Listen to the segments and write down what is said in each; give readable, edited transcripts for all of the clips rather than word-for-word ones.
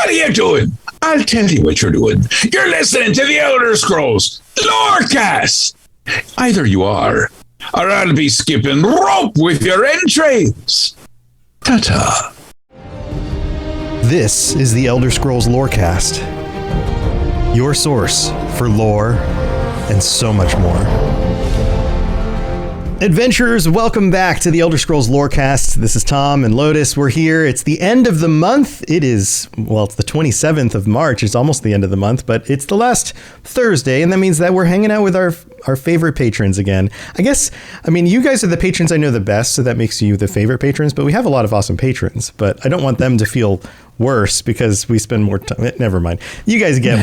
What are you doing? I'll tell you what you're doing. You're listening to the Elder Scrolls Lorecast. Either you are, or I'll be skipping rope with your entrails. Ta-ta. This is the Elder Scrolls Lorecast, your source for lore and so much more. Adventurers, welcome back to the Elder Scrolls Lorecast. This is Tom and Lotus. We're here. It's the end of the month. It's the 27th of March. It's almost the end of the month, but it's the last Thursday, and that means that we're hanging out with our favorite patrons again. You guys are the patrons I know the best, so that makes you the favorite patrons, but we have a lot of awesome patrons, but I don't want them to feel worse because we spend more time. Never mind. You guys get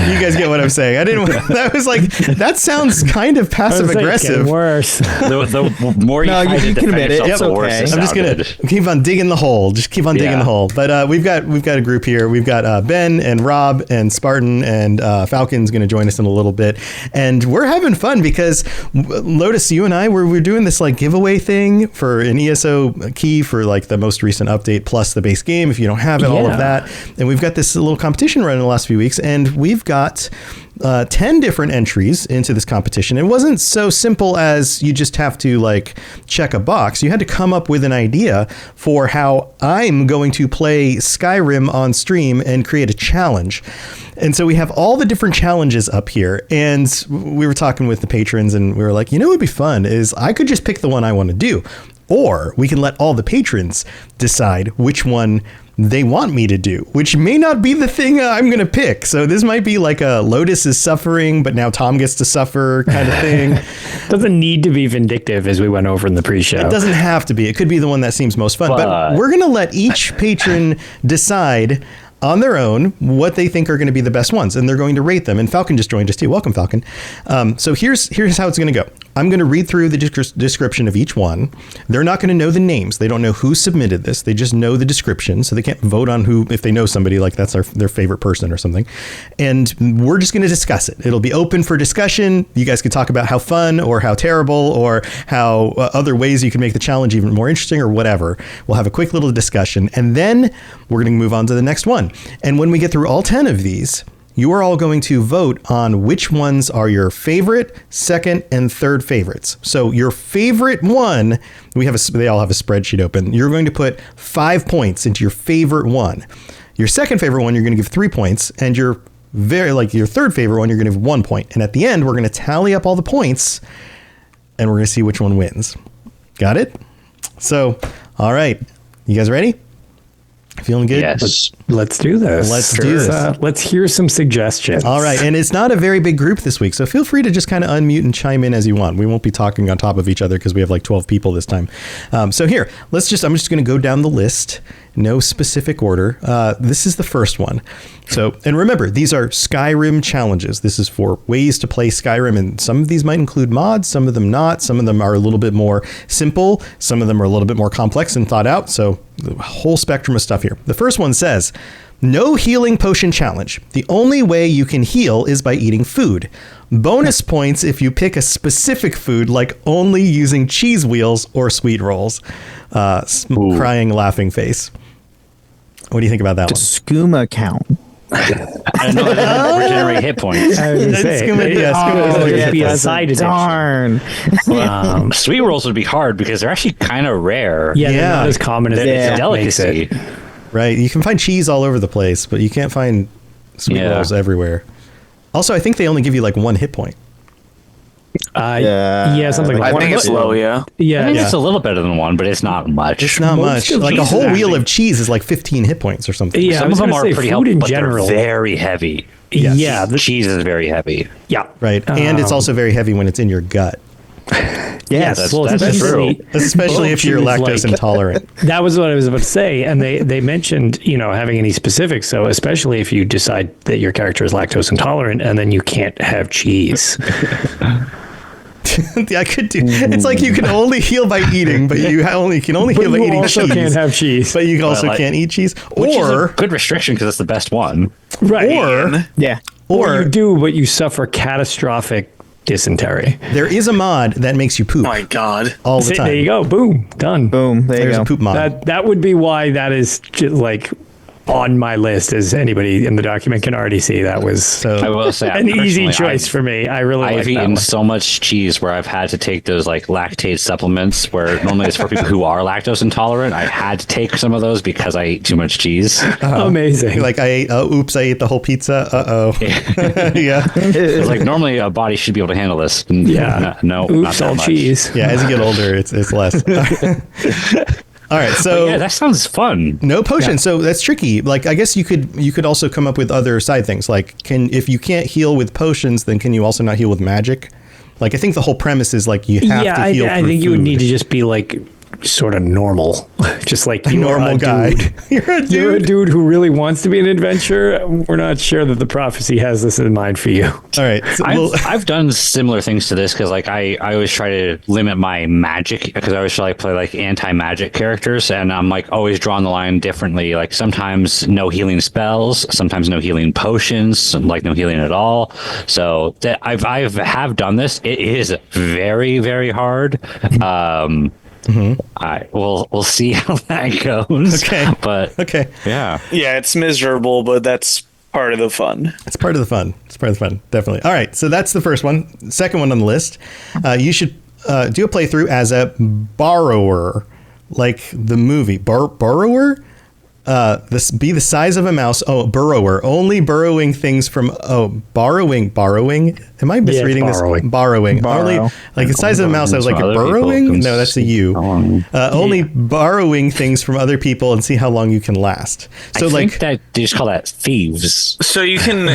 what I'm saying. That sounds kind of passive aggressive. Worse. The more you can admit it. It's okay. I'm just gonna keep on digging the hole. Just keep on digging the hole. But we've got a group here. We've got Ben and Rob and Spartan and Falcon's going to join us in a little bit, and we're having fun because Lotus, you and I we're doing this like giveaway thing for an ESO key for like the most recent update plus the base game. If you don't have it, all of that. And we've got this little competition running the last few weeks, and we've got 10 different entries into this competition. It wasn't so simple as you just have to like check a box. You had to come up with an idea for how I'm going to play Skyrim on stream and create a challenge. And so we have all the different challenges up here, and we were talking with the patrons, and we were like, what would be fun is I could just pick the one I want to do, or we can let all the patrons decide which one they want me to do, which may not be the thing I'm going to pick. So this might be like a Lotus is suffering, but now Tom gets to suffer kind of thing. Doesn't need to be vindictive, as we went over in the pre-show. It doesn't have to be. It could be the one that seems most fun. But we're going to let each patron decide on their own what they think are going to be the best ones, and they're going to rate them. And Falcon just joined us too. Welcome, Falcon. So here's how it's going to go. I'm going to read through the description of each one. They're not going to know the names. They don't know who submitted this. They just know the description, so they can't vote on who, if they know somebody, like that's their favorite person or something. And we're just going to discuss it. It'll be open for discussion. You guys could talk about how fun or how terrible or how other ways you can make the challenge even more interesting or whatever. We'll have a quick little discussion, and then we're going to move on to the next one. And when we get through all 10 of these, you are all going to vote on which ones are your favorite, second, and third favorites. So your favorite one, they all have a spreadsheet open. You're going to put 5 points into your favorite one. Your second favorite one, you're going to give 3 points, and your third favorite one, you're going to give 1 point. And at the end, we're going to tally up all the points, and we're going to see which one wins. Got it? So, all right. You guys ready? Feeling good? Yes. Let's do this. Let's hear some suggestions. All right. And it's not a very big group this week, so feel free to just kind of unmute and chime in as you want. We won't be talking on top of each other because we have like 12 people this time. So here, I'm just going to go down the list. No specific order. This is the first one. So, and remember, these are Skyrim challenges. This is for ways to play Skyrim, and some of these might include mods, some of them not. Some of them are a little bit more simple. Some of them are a little bit more complex and thought out. So the whole spectrum of stuff here. The first one says, no healing potion challenge. The only way you can heal is by eating food. Bonus points if you pick a specific food, like only using cheese wheels or sweet rolls. Crying, laughing face. What do you think about that Does skooma count? I know that regenerate hit points. Darn. Sweet rolls would be hard because they're actually kind of rare. Yeah, they're not as common as it's a delicacy. Right. You can find cheese all over the place, but you can't find sweet rolls everywhere. Also, I think they only give you like 1 hit point. Something like I think it's low, I think it's a little better than 1, but it's not much. It's not much. Like a whole wheel of cheese is like 15 hit points or something. Yeah, some of them are pretty healthy, but they're very heavy. Yes. Yeah, the cheese is very heavy. Yeah, right. And it's also very heavy when it's in your gut. Yes, that's true. Especially if you're lactose intolerant. That was what I was about to say. And they mentioned, having any specifics. So especially if you decide that your character is lactose intolerant and then you can't have cheese. I could do. It's like you can only heal by eating, but you can only heal by eating cheese. You also can't have cheese, but you also can't eat cheese. Which is a good restriction because it's the best one, right? Or you do, but you suffer catastrophic dysentery. There is a mod that makes you poop. Oh my God! All the time. There you go. Boom. Done. Boom. There's a poop mod. That would be why that is just like on my list, as anybody in the document can already see. That was I will say, an easy choice I've, for me. I really like I've that eaten one. so much cheese where I've had to take those like lactate supplements where normally it's for people who are lactose intolerant. I had to take some of those because I ate too much cheese. Amazing. Like I ate, oops, I ate the whole pizza. Yeah. It's like normally a body should be able to handle this. Yeah. No, not Oops, that all much. cheese. Yeah, as you get older, it's less. All right, so Yeah, that sounds fun. no potion. So that's tricky. Like I guess you could also come up with other side things. Like if you can't heal with potions, then can you also not heal with magic? Like I think the whole premise is like you have to heal. I think you would need to just be like sort of normal, just like a normal guy. You're a dude. You're a dude who really wants to be an adventurer. We're not sure that the prophecy has this in mind for you. All right, so I've done similar things to this because like I always try to limit my magic because I always try to play like anti-magic characters, and I'm like always drawing the line differently. Like sometimes no healing spells, sometimes no healing potions, like no healing at all. So that I've done this. It is very, very hard. We'll see how that goes. Okay. But okay. yeah. Yeah, it's miserable, but that's part of the fun. It's part of the fun. It's part of the fun, definitely. All right, so that's the first one. Second one on the list, you should do a playthrough as a borrower, like the movie. Borrower? This be the size of a mouse. Oh, burrower, only borrowing things from. Oh, borrowing. Am I misreading this? Borrowing. Only like the size of a mouse. I was like, burrowing? No, that's a U. Only borrowing things from other people and see how long you can last. So I like think that they just call that thieves. So you can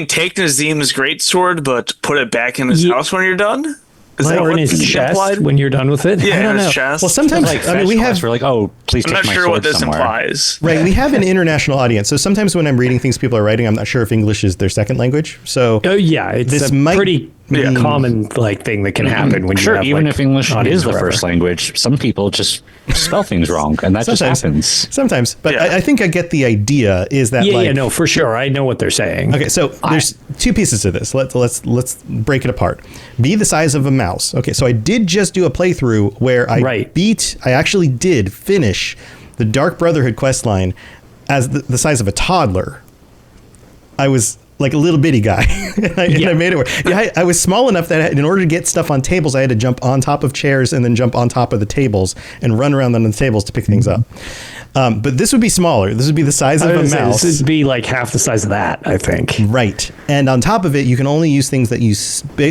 take Nazim's greatsword, but put it back in his house when you're done. Is that Or in his what's chest implied? when you're done with it. Yeah, I don't in his know. chest. Well, sometimes Like I mean we have. we're like, oh, please I'm take not my sure sword what this somewhere. implies. Right, we have an international audience. So sometimes when I'm reading things people are writing, I'm not sure if English is their second language. So Oh yeah, it's This a might pretty mean- common like thing that can happen when you Sure, have, even like, if English audience is the wherever. first language, some people just spell things wrong, and that just happens. Sometimes, but Yeah. I think I get the idea. Is that Yeah, like yeah, no, for sure. I know what they're saying. okay? So there's two pieces to this. Let's break it apart. Be the size of a mouse. Okay, so I did just do a playthrough where I actually did finish the Dark Brotherhood quest line as the size of a toddler. I was like a little bitty guy, and I made it work. Yeah, I was small enough that in order to get stuff on tables, I had to jump on top of chairs and then jump on top of the tables and run around on the tables to pick things up. But this would be smaller. This would be the size of a mouse. This would be like half the size of that, I think. Right. And on top of it, you can only use things that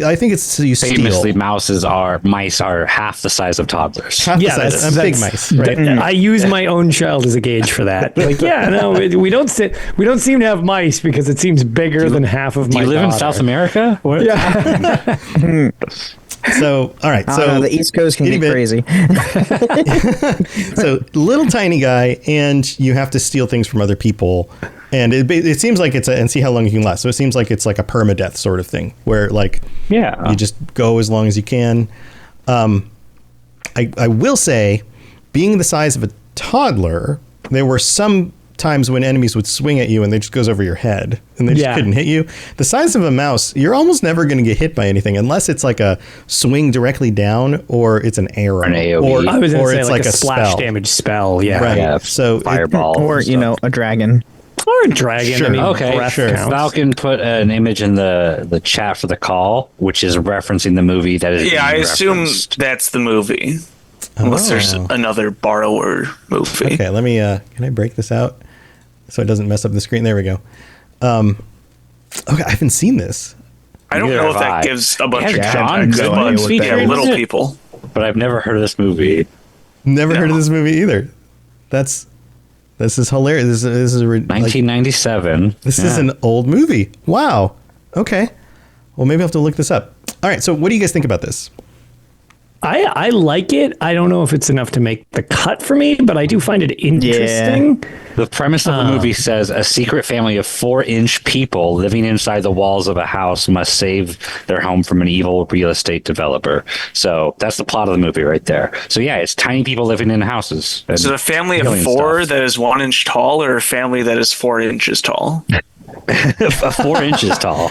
I think it's you steal. Famously, mice are half the size of toddlers. Half the size. Big mice. Right? I use my own child as a gauge for that. Like, yeah, no, we don't seem to have mice because it seems bigger than half of Do my you live in daughter. South America? What? Yeah. So, all right. I So don't know, the East Coast can itty get bit. crazy. So little tiny guy, and you have to steal things from other people. And it seems like and see how long you can last. So it seems like it's like a permadeath sort of thing where like you just go as long as you can. I will say, being the size of a toddler, there were some times when enemies would swing at you and they just goes over your head and they just couldn't hit you. The size of a mouse, you're almost never going to get hit by anything unless it's like a swing directly down or it's an arrow. An AoE. I was going to say it's like a splash spell. damage spell. Yeah. Right. Yeah, So fireball. Or, a dragon. Or a dragon. Sure. I mean, Okay, breath sure. counts. Falcon put an image in the chat for the call, which is referencing the movie that is. Yeah, I being assume referenced. that's the movie. Unless there's another borrower movie. Okay, let me, can I break this out so it doesn't mess up the screen? There we go. Okay, I haven't seen this. I don't Neither know if have I. that gives a bunch It of has John context, Goodman but featured in little it. people. But I've never heard of this movie. Never heard of this movie either. This is hilarious. This is 1997. This is an old movie. Wow. Okay. Well, maybe I'll have to look this up. All right. So what do you guys think about this? I like it. I don't know if it's enough to make the cut for me, but I do find it interesting. The premise of the movie says a secret family of 4-inch people living inside the walls of a house must save their home from an evil real estate developer. So that's the plot of the movie right there. So yeah, it's tiny people living in houses. Is it a family of killing 4 stuff. that is 1 inch tall, or a family that is 4 inches tall? 4 inches tall.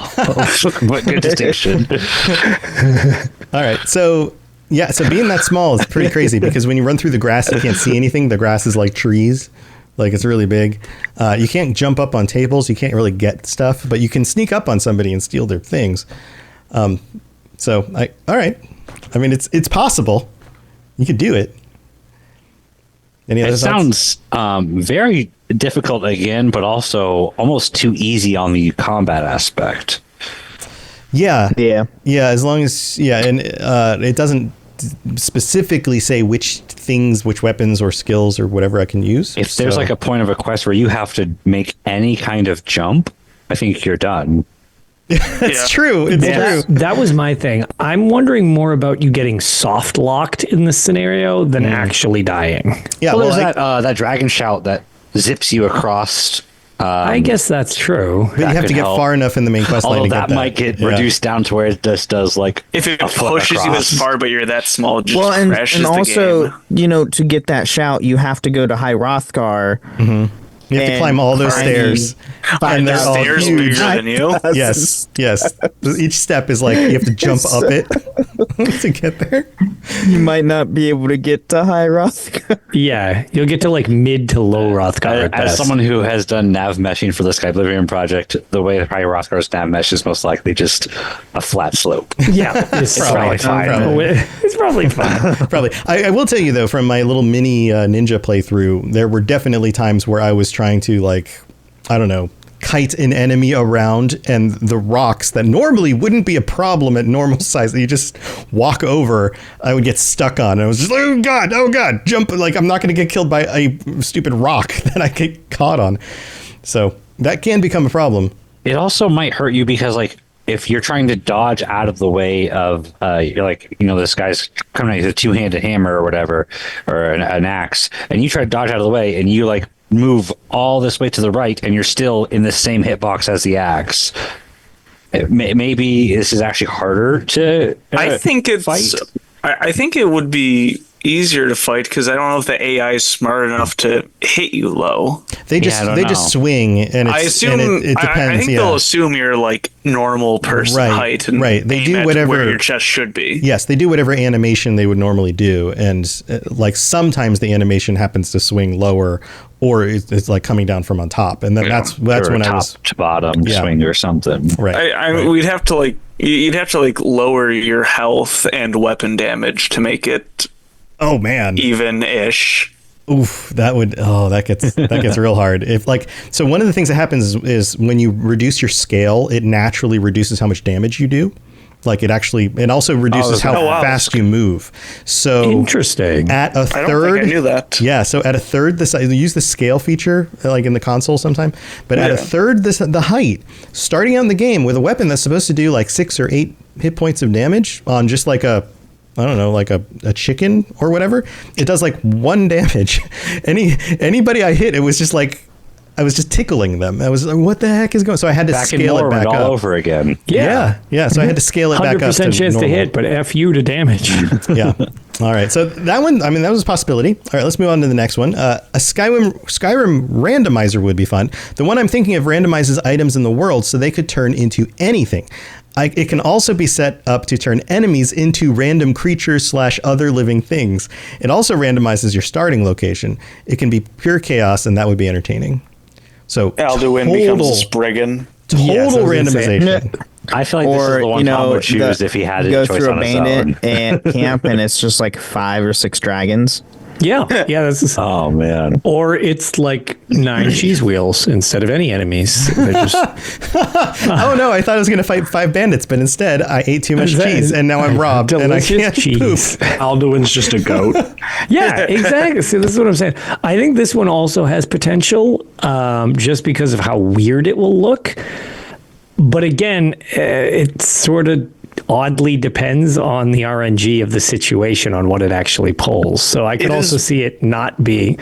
What good distinction. All right. So yeah. So being that small is pretty crazy because when you run through the grass, you can't see anything. The grass is like trees. Like it's really big. You can't jump up on tables. You can't really get stuff, but you can sneak up on somebody and steal their things. All right. I mean, it's possible. You could do it. Any other thoughts? Sounds very difficult again, but also almost too easy on the combat aspect. Yeah. Yeah. Yeah. As long as, and it doesn't specifically say which things, which weapons or skills or whatever I can use. If there's like a point of a quest where you have to make any kind of jump, I think you're done. It's true. It's true. That was my thing. I'm wondering more about you getting soft locked in this scenario than actually dying. Yeah. Well, there's that dragon shout that zips you across. I guess that's true. But you have to get far enough in the main quest line Although to get that might get reduced down to where it just does like If it a foot pushes you across. as far, but you're that small, it just Well, crashes and the also, game. to get that shout, you have to go to High Rothgar. You have to climb all those stairs. And they're all Stairs huge. bigger than you. Yes. Each step is like you have to jump up it to get there. You might not be able to get to High Rothgar. Yeah, you'll get to like mid to low Rothgar at As best. someone who has done nav meshing for the Skyblivion project, the way High Rothgar's nav mesh is most likely just a flat slope. Yeah, it's probably fine. Probably. It's probably fine. Probably. I will tell you though, from my little mini ninja playthrough, there were definitely times where I was trying to kite an enemy around, and the rocks that normally wouldn't be a problem at normal size that you just walk over, I would get stuck on. And I was just like, oh god, jump! Like I'm not going to get killed by a stupid rock that I get caught on. So that can become a problem. It also might hurt you because like if you're trying to dodge out of the way of you're like, this guy's coming at you with a two-handed hammer or whatever, or an axe, and you try to dodge out of the way, and you like move all this way to the right, and you're still in the same hitbox as the axe. Maybe this is actually harder to I think it's. fight. I think it would be easier to fight because I don't know if the AI is smart enough to hit you low. They just I don't just know. swing, and it's, I assume. and it depends. I think they'll assume you're like normal person Right, height, and right. They aim do at whatever- where your chest should be. Yes, they do whatever animation they would normally do, and like sometimes the animation happens to swing lower, or it's like coming down from on top, and then that's or when top I was to bottom swing or something. right. We'd have to like you'd have to like lower your health and weapon damage to make it Oh man, even-ish. oof, that gets real hard. So one of the things that happens is when you reduce your scale, it naturally reduces how much damage you do. Like it also reduces how fast you move. So Interesting. at a I don't third, think I knew that. yeah. So at a third, they use the scale feature like in the console sometime. But at a third, the height, starting out in the game with a weapon that's supposed to do like 6 or 8 hit points of damage on just like a chicken or whatever, it does like 1 damage. Anybody I hit, it was just like I was just tickling them. I was like, what the heck is going on? So I had to scale it back all up. over again. Yeah. So I had to scale it back up. 100% chance normal. to hit, but F you to damage. Yeah. All right. So that one, that was a possibility. All right, let's move on to the next one. A Skyrim randomizer would be fun. The one I'm thinking of randomizes items in the world so they could turn into anything. It can also be set up to turn enemies into random creatures / other living things. It also randomizes your starting location. It can be pure chaos, and that would be entertaining. So Alduin becomes a Spriggan. total Yes, I was gonna say. randomization. I feel like this is the one Tom would choose if he had a go choice through on a his own. bandit and camp, and it's just like 5 or 6 dragons. Yeah, that's Oh man. or it's like 9 cheese wheels instead of any enemies. They're just Oh no, I thought I was going to fight 5 bandits, but instead I ate too much cheese, and now I'm robbed, and I delicious can't cheese. Alduin's just a goat. Yeah, exactly. See, this is what I'm saying. I think this one also has potential, just because of how weird it will look. But again, it sort of oddly depends on the RNG of the situation on what it actually pulls. So I could also see it not being.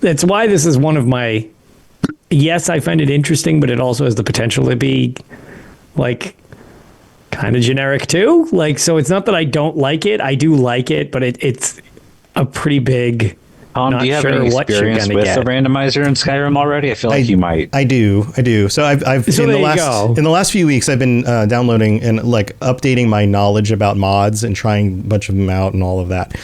That's why this is one of my. Yes, I find it interesting, but it also has the potential to be like kind of generic too. Like, so it's not that I don't like it. I do like it, but it's a pretty big Tom, not do you have sure any what you're experience gonna with get. the randomizer in Skyrim already? I feel like you might. I do. So I've So in there the you last go. in the last few weeks I've been downloading and like updating my knowledge about mods and trying a bunch of them out and all of that.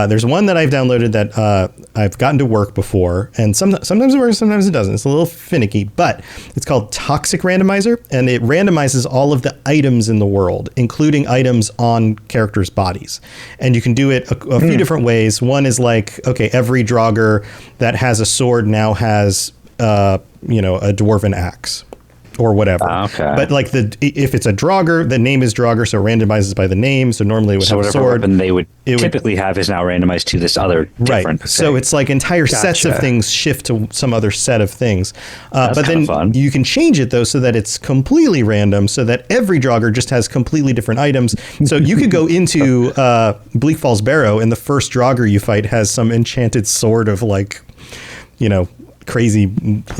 There's one that I've downloaded that I've gotten to work before, and sometimes it works, sometimes it doesn't. It's a little finicky, but it's called Toxic Randomizer, and it randomizes all of the items in the world, including items on characters' bodies. And you can do it a few different ways. One is like, okay, every Draugr that has a sword now has, a dwarven axe or whatever. Okay. But like if it's a Draugr, the name is Draugr, so it randomizes by the name. So normally it would So have a whatever sword. weapon they would it would- typically have is now randomized to this other different Right. So thing. it's like entire sets of Gotcha. things shift to some other set of things. That's But then kinda fun. you can change it though so that it's completely random, so that every Draugr just has completely different items. So you could go into Bleak Falls Barrow, and the first Draugr you fight has some enchanted sword of like, crazy,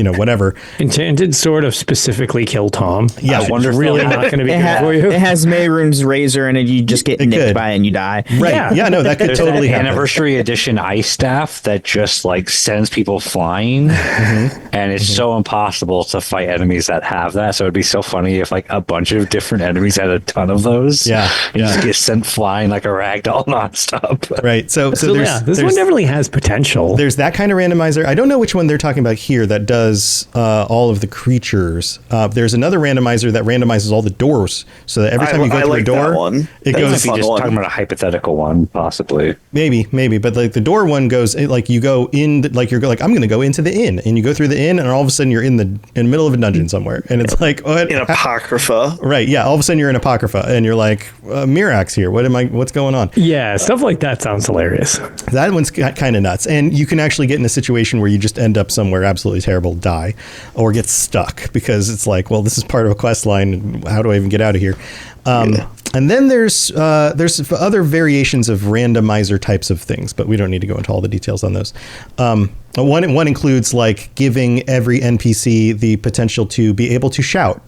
whatever. Enchanted sword of specifically kill Tom. Yeah, Which I wonder is if really It not going to be good for you. It has Mehrunes' razor in it. You just get nicked could. by it and you die. Right. Yeah. Yeah, no, that could There's totally that happen. anniversary edition ice staff that just like sends people flying, and it's so impossible to fight enemies that have that. So it'd be so funny if like a bunch of different enemies had a ton of those. Yeah. you just get sent flying like a ragdoll nonstop. Right. So So there's, yeah, this there's, one definitely has potential. there's that kind of randomizer. I don't know which one they're talking about here that does all of the creatures. There's another randomizer that randomizes all the doors, so that every time you go I through like a door, that one. it That's goes. a If you're fun just one. talking about a hypothetical one, possibly. Maybe, but like the door one goes like you go in, like you're like I'm going to go into the inn, and you go through the inn, and all of a sudden you're in the middle of a dungeon somewhere, and it's like what? In Apocrypha. Right? Yeah. All of a sudden you're in Apocrypha, and you're like Mirax here. What's going on? Yeah, stuff like that sounds hilarious. That one's kind of nuts, and you can actually get in a situation where you just end up somewhere absolutely terrible, die, or get stuck because it's like, well, this is part of a quest line. How do I even get out of here? And then there's other variations of randomizer types of things, but we don't need to go into all the details on those. One includes like giving every NPC the potential to be able to shout.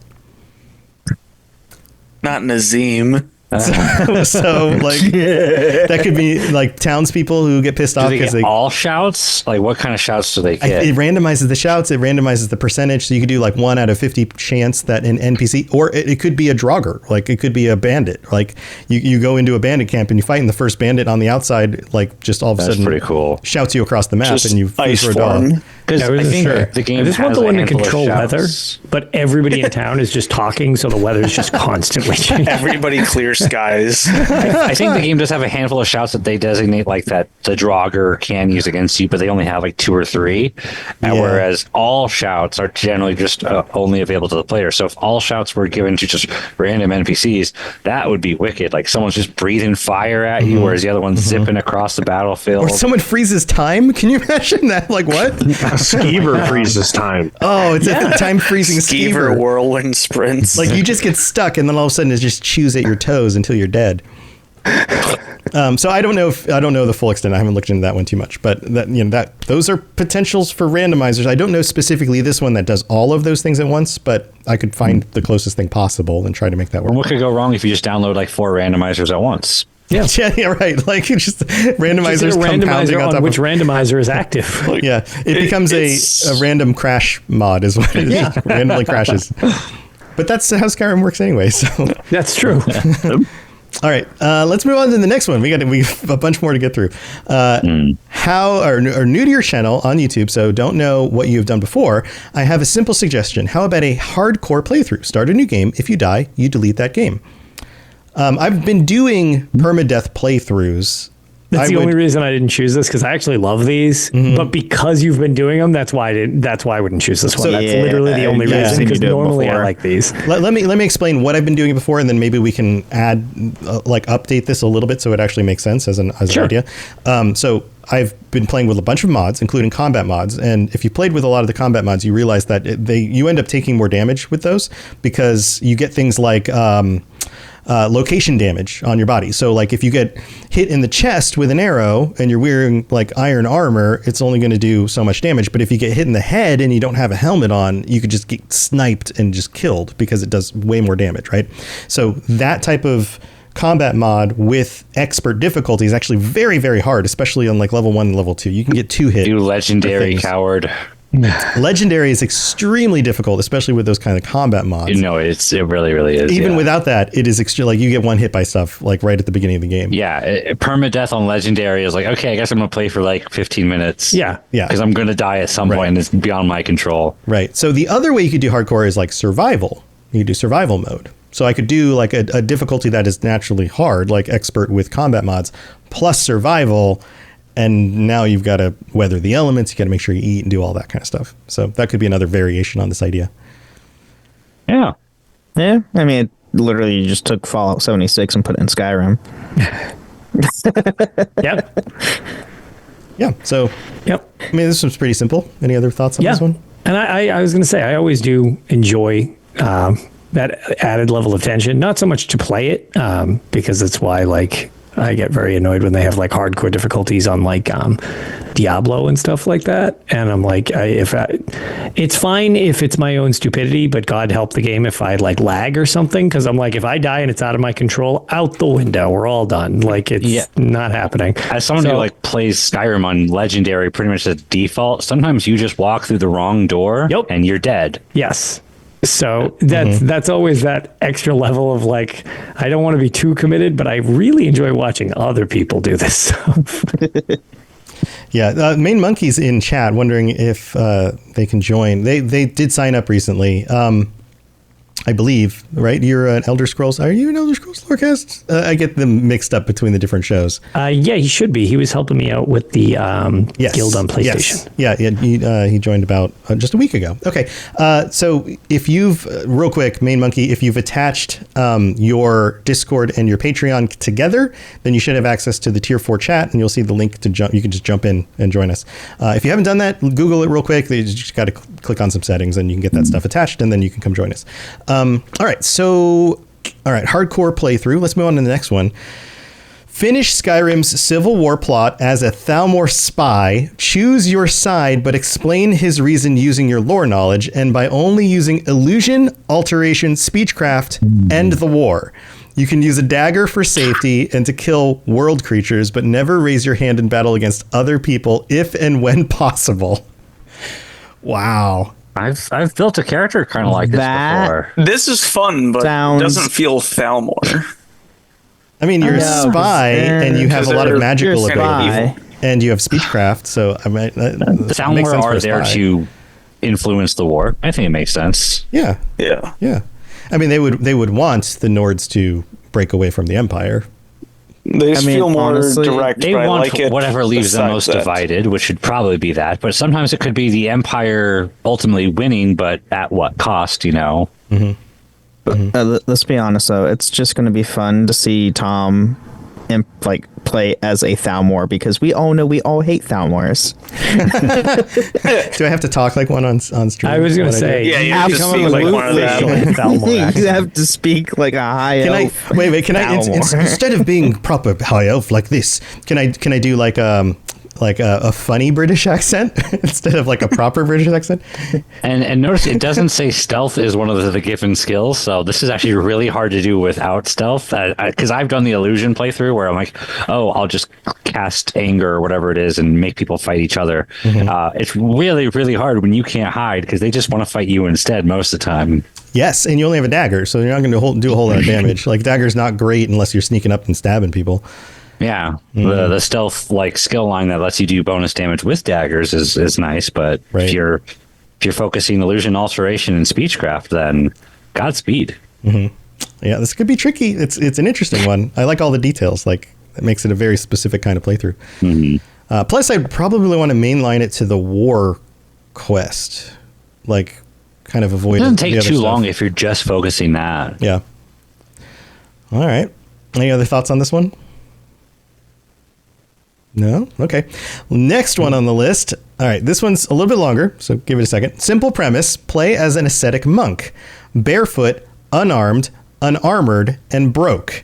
Not Nazim. So like that could be like townspeople who get pissed Do off they because get they all shouts? Like, what kind of shouts do they get? it randomizes the shouts. It randomizes the percentage. So you could do like 1 out of 50 chance that an NPC, or it could be a Draugr, like it could be a bandit. Like you go into a bandit camp and you fight, and the first bandit on the outside, like just all of a That's sudden pretty cool. shouts you across the map, Just and you ice for a dog. form. Because Yeah, I think sure. the game I just want has the a one to handful of control weather, shouts. but everybody in town is just talking, so the weather's just constantly changing. Everybody clear skies. I think the game does have a handful of shouts that they designate like that the Draugr can use against you, but they only have like 2 or 3. And Yeah. whereas all shouts are generally just only available to the player. So if all shouts were given to just random NPCs, that would be wicked. Like someone's just breathing fire at you, whereas the other one's zipping across the battlefield. Or someone freezes time. Can you imagine that? Like what? Skeever freezes time. Oh, it's a time freezing Skeever skeever. whirlwind sprints. Like you just get stuck, and then all of a sudden it just chews at your toes until you're dead. So I don't know the full extent. I haven't looked into that one too much, but those are potentials for randomizers. I don't know specifically this one that does all of those things at once, but I could find the closest thing possible and try to make that work. What could go wrong if you just download like 4 randomizers at once? Yeah. Yeah, right. Like it's just Just randomizers a compounding randomizer on top on which of. randomizer is active. Yeah, it becomes a random crash mod, is what it is. Yeah. Randomly crashes. But that's how Skyrim works anyway. So, That's true. all right, let's move on to the next one. We have a bunch more to get through. How are new to your channel on YouTube, so don't know what you've done before. I have a simple suggestion. How about a hardcore playthrough? Start a new game. If you die, you delete that game. I've been doing permadeath playthroughs. That's the only reason I didn't choose this, because I actually love these. But because you've been doing them, that's why I wouldn't choose this one. So- That's Yeah, literally the only yeah, reason. you Because do it normally I before. like these. Let me explain what I've been doing before, and then maybe we can add update this a little bit so it actually makes sense as an Sure. idea. So I've been playing with a bunch of mods, including combat mods, and if you played with a lot of the combat mods, you realize that you end up taking more damage with those because you get things like location damage on your body. So like if you get hit in the chest with an arrow and you're wearing like iron armor, it's only going to do so much damage. But if you get hit in the head and you don't have a helmet on, you could just get sniped and just killed because it does way more damage, right? So that type of combat mod with expert difficulty is actually very, very hard, especially on like level 1 and level 2. You can get 2 hit. You legendary coward. Legendary is extremely difficult, especially with those kind of combat mods. No, it really, really is. Even without that, it is like you get 1 hit by stuff like right at the beginning of the game. Yeah, permadeath on legendary is like, okay, I guess I'm gonna play for like 15 minutes. Yeah. Because I'm gonna die at some point and it's beyond my control. Right. So the other way you could do hardcore is like survival. You could do survival mode. So I could do like a difficulty that is naturally hard, like expert with combat mods, plus survival. And now you've got to weather the elements. You got to make sure you eat and do all that kind of stuff. So that could be another variation on this idea. Yeah. Yeah. I mean, literally, you just took Fallout 76 and put it in Skyrim. Yep. Yeah. So, Yep. I mean, this one's pretty simple. Any other thoughts on this one? And I was going to say, I always do enjoy that added level of tension. Not so much to play it, because that's why, like, I get very annoyed when they have like hardcore difficulties on like Diablo and stuff like that. And I'm like, it's fine if it's my own stupidity, but God help the game if I like lag or something. Cause I'm like, if I die and it's out of my control, out the window, we're all done. Like it's not happening. As someone who like plays Skyrim on legendary, pretty much as default, sometimes you just walk through the wrong door and you're dead. Yes. So that's always that extra level of like, I don't want to be too committed, but I really enjoy watching other people do this stuff. Yeah, Main Monkey's in chat wondering if they can join. They did sign up recently. I believe, right? You're an Elder Scrolls. Are you an Elder Scrolls Lorecast? I get them mixed up between the different shows. Yeah, he should be. He was helping me out with the Guild on PlayStation. Yes. Yeah, he joined about just a week ago. Okay, so if you've, real quick, Main Monkey, if you've attached your Discord and your Patreon together, then you should have access to the Tier 4 chat, and you'll see the link to jump. You can just jump in and join us. If you haven't done that, Google it real quick. You just got to click on some settings, and you can get that stuff attached, and then you can come join us. All right, hardcore playthrough. Let's move on to the next one. Finish Skyrim's Civil War plot as a Thalmor spy. Choose your side, but explain his reason using your lore knowledge, and by only using illusion, alteration, speechcraft, end the war. You can use a dagger for safety and to kill world creatures, but never raise your hand in battle against other people if and when possible. Wow. I've built a character kind of like this before. This is fun, but it doesn't feel Thalmor. I mean, you're a spy, and you have a lot of magical ability, and you have speechcraft. So I mean, Thalmor are there to influence the war. I think it makes sense. Yeah. I mean, they would want the Nords to break away from the Empire. They just feel more direct. They want whatever leaves them most divided, which should probably be that. But sometimes it could be the Empire ultimately winning, but at what cost, you know? Let's be honest, though. It's just going to be fun to see Tom play as a Thalmor, because we all know we all hate Thalmors. Do I have to talk like one on stream? I was going to say, you have to speak like one of them. You have to speak like a high elf. Can I instead of being proper high elf like this, can I do like a funny British accent instead of like a proper British accent? And notice it doesn't say stealth is one of the given skills, so this is actually really hard to do without stealth. Because I've done the illusion playthrough where I'm like, oh, I'll just cast anger or whatever it is and make people fight each other. It's really, really hard when you can't hide because they just want to fight you instead most of the time. Yes, and you only have a dagger, so you're not going to do a whole lot of damage. Like, dagger's not great unless you're sneaking up and stabbing people. Yeah, the stealth skill line that lets you do bonus damage with daggers is nice, but if you're focusing illusion, alteration, and speechcraft, then Godspeed. Yeah, this could be tricky. It's an interesting one. I like all the details. Like, it makes it a very specific kind of playthrough. Plus, I'd probably want to mainline it to the war quest, like kind of avoid. It doesn't take too long if you're just focusing that. Yeah. All right. Any other thoughts on this one? No? Okay. Next one on the list. All right. This one's a little bit longer, so give it a second. Simple premise. Play as an ascetic monk. Barefoot, unarmed, unarmored, and broke.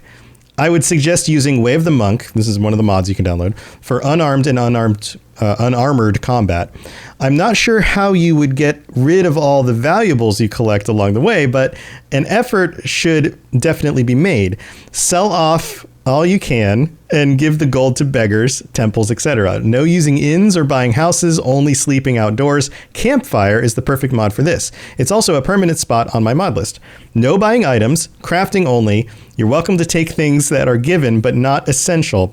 I would suggest using Way of the Monk. This is one of the mods you can download for unarmed and unarmored combat. I'm not sure how you would get rid of all the valuables you collect along the way, but an effort should definitely be made. Sell off all you can and give the gold to beggars, temples, etc. No using inns or buying houses, only sleeping outdoors. Campfire is the perfect mod for this. It's also a permanent spot on my mod list. No buying items, crafting only. You're welcome to take things that are given but non-essential.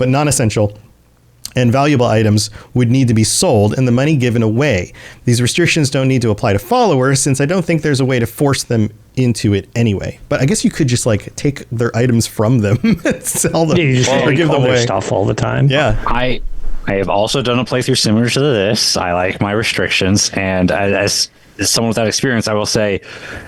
And valuable items would need to be sold and the money given away. These restrictions don't need to apply to followers since I don't think there's a way to force them into it anyway. But I guess you could just like take their items from them and sell them or give them away. Stuff all the time. Yeah. I have also done a playthrough similar to this. I like my restrictions, and as someone without experience, I will say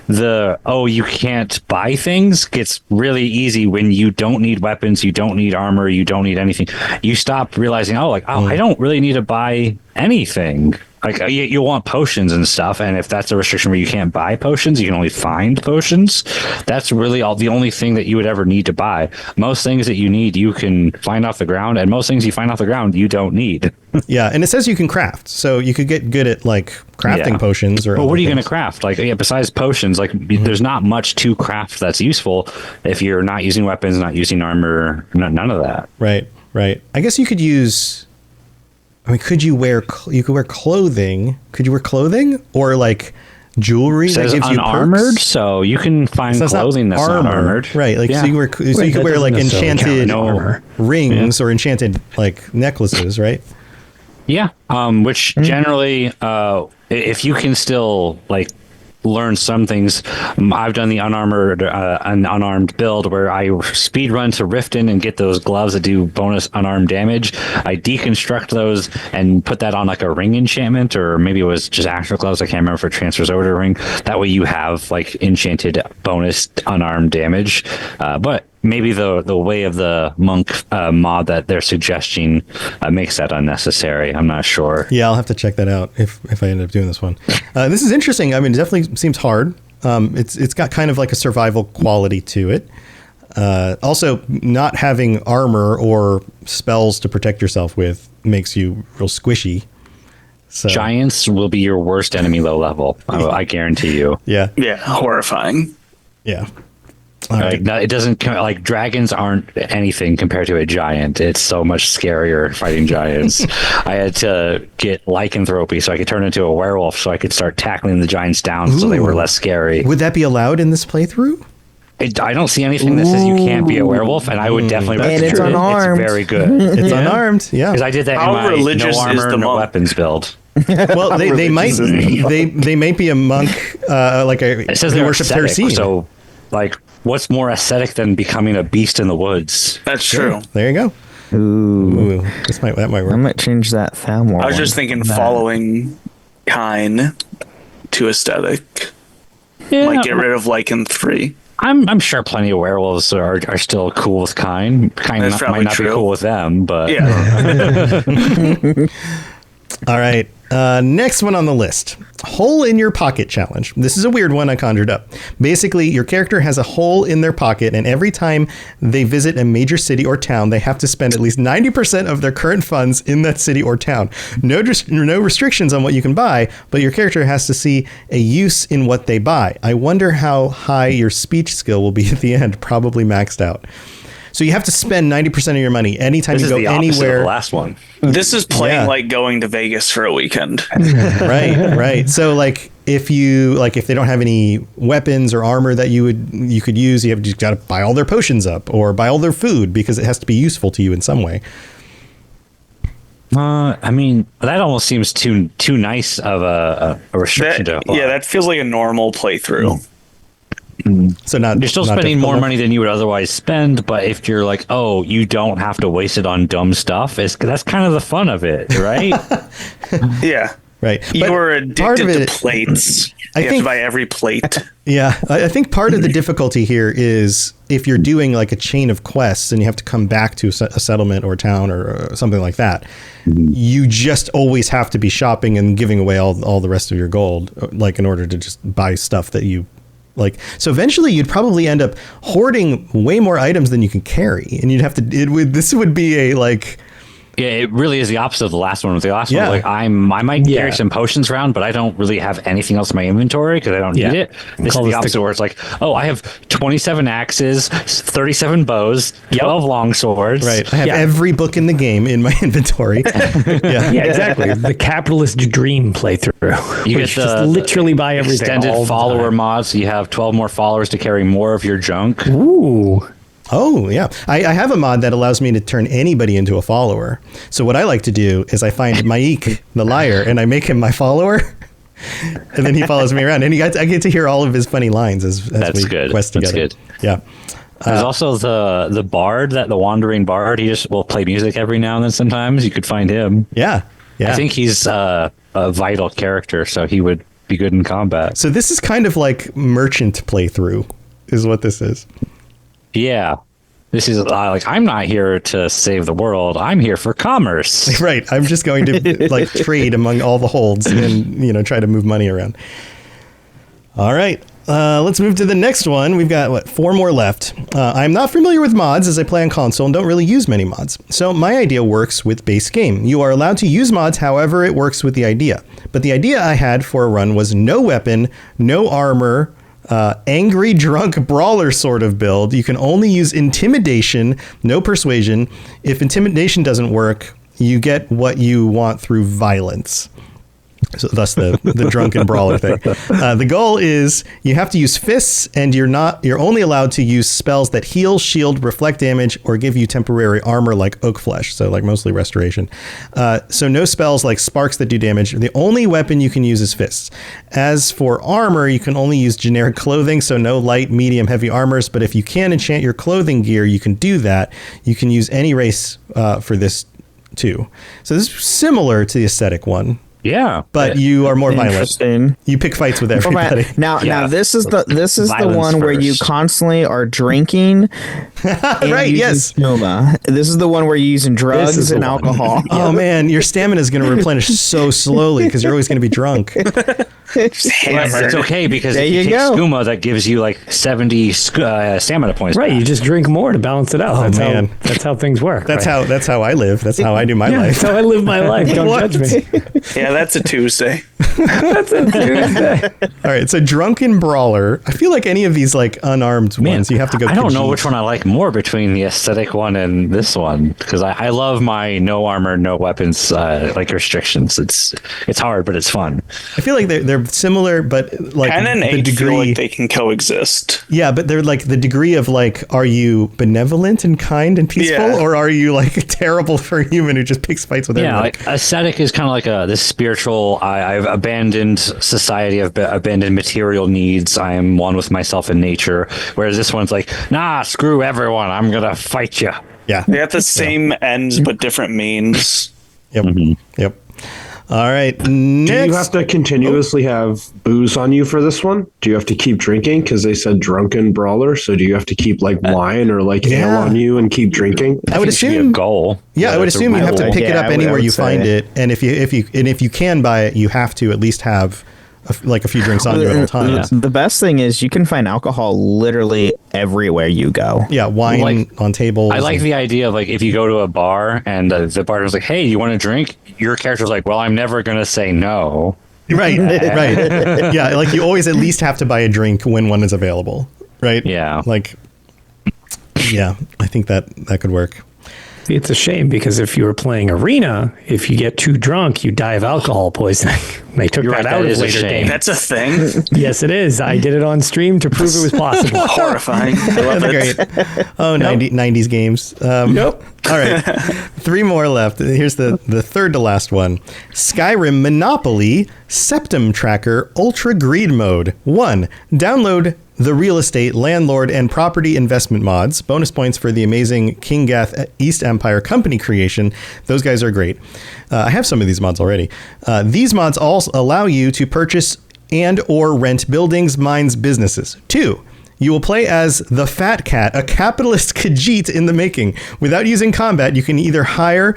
you can't buy things gets really easy when you don't need weapons, you don't need armor, you don't need anything. You stop realizing, I don't really need to buy anything. Like you'll want potions and stuff, and if that's a restriction where you can't buy potions, you can only find potions. That's really the only thing that you would ever need to buy. Most things that you need, you can find off the ground, and most things you find off the ground, you don't need. Yeah, and it says you can craft, so you could get good at like crafting potions. Or what are you going to craft? Like, besides potions, like there's not much to craft that's useful if you're not using weapons, not using armor, none of that. Right. I guess you could use. I mean, could you wear clothing? Could you wear clothing or like jewelry that gives you unarmored? perks? So you can find clothing that's not armored, right? Like so you could wear like enchanted rings or enchanted like necklaces, right? Yeah, which generally, if you can still like learn some things. I've done the unarmed build where I speed run to Riften and get those gloves that do bonus unarmed damage. I deconstruct those and put that on like a ring enchantment, or maybe it was just actual gloves. I can't remember if it transfers over to a ring. That way you have like enchanted bonus unarmed damage. But maybe the Way of the Monk mod that they're suggesting makes that unnecessary. I'm not sure. Yeah, I'll have to check that out if I end up doing this one. This is interesting. I mean, it definitely seems hard. It's got kind of like a survival quality to it. Also, not having armor or spells to protect yourself with makes you real squishy. So. Giants will be your worst enemy low level. I guarantee you. Yeah. Yeah. Horrifying. Yeah. Right. It doesn't like dragons aren't anything compared to a giant. It's so much scarier fighting giants. I had to get lycanthropy so I could turn into a werewolf so I could start tackling the giants down so they were less scary. Would that be allowed in this playthrough? I don't see anything that says you can't be a werewolf, and I would definitely and it's unarmed. It's very good. It's unarmed, yeah. Because I did that How in my religious no armor, is the no monk? weapons build. Well, they might be a monk, like It says who they're worships ascetic, Hercene. so like, what's more ascetic than becoming a beast in the woods? That's true. There you go. Ooh. That might work. I might change that Thalmor. I was just thinking following kind to aesthetic. Yeah, Might get rid of Lycan 3. I'm sure plenty of werewolves are still cool with kind. Kind That's might not true. be cool with them, but Yeah. All right. Next one on the list. Hole in your pocket challenge. This is a weird one I conjured up. Basically, your character has a hole in their pocket, and every time they visit a major city or town, they have to spend at least 90% of their current funds in that city or town. No restrictions on what you can buy, but your character has to see a use in what they buy. I wonder how high your speech skill will be at the end. Probably maxed out. So you have to spend 90% of your money anytime this you is go the opposite of anywhere. the last one. This is playing Yeah. like going to Vegas for a weekend. Right. So like if they don't have any weapons or armor that you could use, you got to buy all their potions up or buy all their food because it has to be useful to you in some way. I mean, that almost seems too nice of a restriction to apply. Yeah, that feels like a normal playthrough. So You're still not spending difficult more enough. money than you would otherwise spend, but if you're like, oh, you don't have to waste it on dumb stuff, that's kind of the fun of it, right? Yeah. Right. You But are part of addicted it- to plates. You have think- to buy every plate. Yeah, I think part of the difficulty here is if you're doing like a chain of quests and you have to come back to a settlement or a town or something like that, you just always have to be shopping and giving away all the rest of your gold, like in order to just buy stuff that you Like, so eventually you'd probably end up hoarding way more items than you can carry, and you'd have to. This would be a like. Yeah, it really is the opposite of the last one. With the last Yeah. one, like I might carry some potions around, but I don't really have anything else in my inventory because I don't need it. This is the opposite, where it's like, oh, I have 27 axes, 37 bows, 12 long swords. Right, I have every book in the game in my inventory. Yeah, exactly. The capitalist dream playthrough. You get just literally buy everything. Extended follower mods. So you have 12 more followers to carry more of your junk. Ooh. Oh, yeah. I have a mod that allows me to turn anybody into a follower. So what I like to do is I find Maik, the liar, and I make him my follower. And then he follows me around. And I get to hear all of his funny lines as we quest together. That's good. Yeah. There's also the bard, the wandering bard. He just will play music every now and then sometimes. You could find him. Yeah. Yeah. I think he's a vital character, so he would be good in combat. So this is kind of like merchant playthrough is what this is. Yeah. This is like, I'm not here to save the world. I'm here for commerce. Right. I'm just going to like trade among all the holds and, try to move money around. All right. Let's move to the next one. We've got, 4 more left. I'm not familiar with mods as I play on console and don't really use many mods. So my idea works with base game. You are allowed to use mods however it works with the idea. But the idea I had for a run was no weapon, no armor, angry drunk brawler sort of build. You can only use intimidation, no persuasion. If intimidation doesn't work, you get what you want through violence. So thus the drunken brawler thing. The goal is you have to use fists, and you're only allowed to use spells that heal, shield, reflect damage, or give you temporary armor like oak flesh. So like mostly restoration. So no spells like sparks that do damage. The only weapon you can use is fists. As for armor, you can only use generic clothing. So no light, medium, heavy armors. But if you can enchant your clothing gear, you can do that. You can use any race for this too. So this is similar to the aesthetic one. Yeah, but you are more violent. You pick fights with everybody. Now this is the one where you constantly are drinking. Right. Yes. Skooma. This is the one where you're using drugs and alcohol. Oh man, your stamina is going to replenish so slowly because you're always going to be drunk. It's okay because there if you take go. skooma, that gives you like 70 stamina points. Right, you just drink more to balance it out. Oh, that's how things work. That's how I live. That's how I do my life. That's how I live my life. Don't judge me. Yeah, that's a Tuesday. That's a Tuesday. All right, so drunken brawler. I feel like any of these like unarmed ones, you have to go. I don't know which one I like more between the aesthetic one and this one because I love my no armor, no weapons like restrictions. It's hard, but it's fun. I feel like they're similar, but like 10 and 8 degree, feel like they can coexist. Yeah, but they're like the degree of like, are you benevolent and kind and peaceful, or are you like terrible for a human who just picks fights with everybody? Yeah, like aesthetic is kind of like this spiritual. I've abandoned society. I've abandoned material needs. I am one with myself and nature. Whereas this one's like, nah, screw everyone. I'm gonna fight you. Yeah, they have the same ends but different means. Yep. Yep. All right. Next. Do you have to continuously have booze on you for this one? Do you have to keep drinking? Because they said drunken brawler. So do you have to keep like wine or like ale on you and keep drinking? I would assume a goal. Yeah, I would assume you have to pick it up anywhere you find it, and if you can buy it, you have to at least have a few drinks on you at all times. The best thing is you can find alcohol literally everywhere you go. Yeah, wine on tables. I like the idea of like if you go to a bar and the bartender's like, "Hey, you want a drink?" Your character's like, "Well, I'm never gonna say no." Right, right. Yeah, like you always at least have to buy a drink when one is available. Right. Yeah. Like, yeah, I think that could work. See, it's a shame because if you were playing Arena, if you get too drunk, you die of alcohol poisoning. They took that out of later games. That's a thing. Yes, it is. I did it on stream to prove it was possible. Horrifying. I love it. Great. Oh, 90s games. Nope. All right. 3 more left. Here's the third to last one. Skyrim Monopoly Septum Tracker Ultra Greed Mode. 1. Download the real estate, landlord, and property investment mods. Bonus points for the amazing King Gath East Empire company creation. Those guys are great. I have some of these mods already. These mods also allow you to purchase and or rent buildings, mines, businesses. 2. You will play as the Fat Cat, a capitalist Khajiit in the making. Without using combat, you can either hire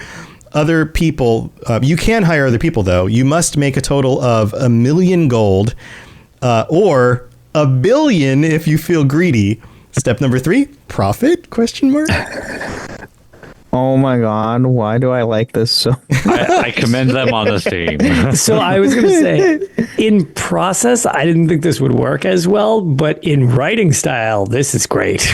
other people. You can hire other people, though. You must make a total of 1,000,000 gold or 1 billion if you feel greedy. Step number 3, profit? Question mark. Oh my God, why do I like this so? I commend them on this team. So I was going to say, in process, I didn't think this would work as well, but in writing style, this is great.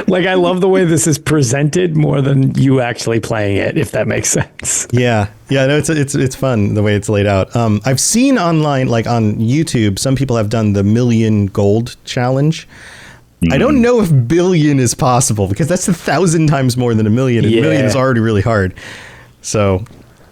Like, I love the way this is presented more than you actually playing it, if that makes sense. Yeah. No, it's fun the way it's laid out. I've seen online, like on YouTube, some people have done the million gold challenge. I don't know if billion is possible because that's 1,000 times more than a million. And a million is already really hard. So,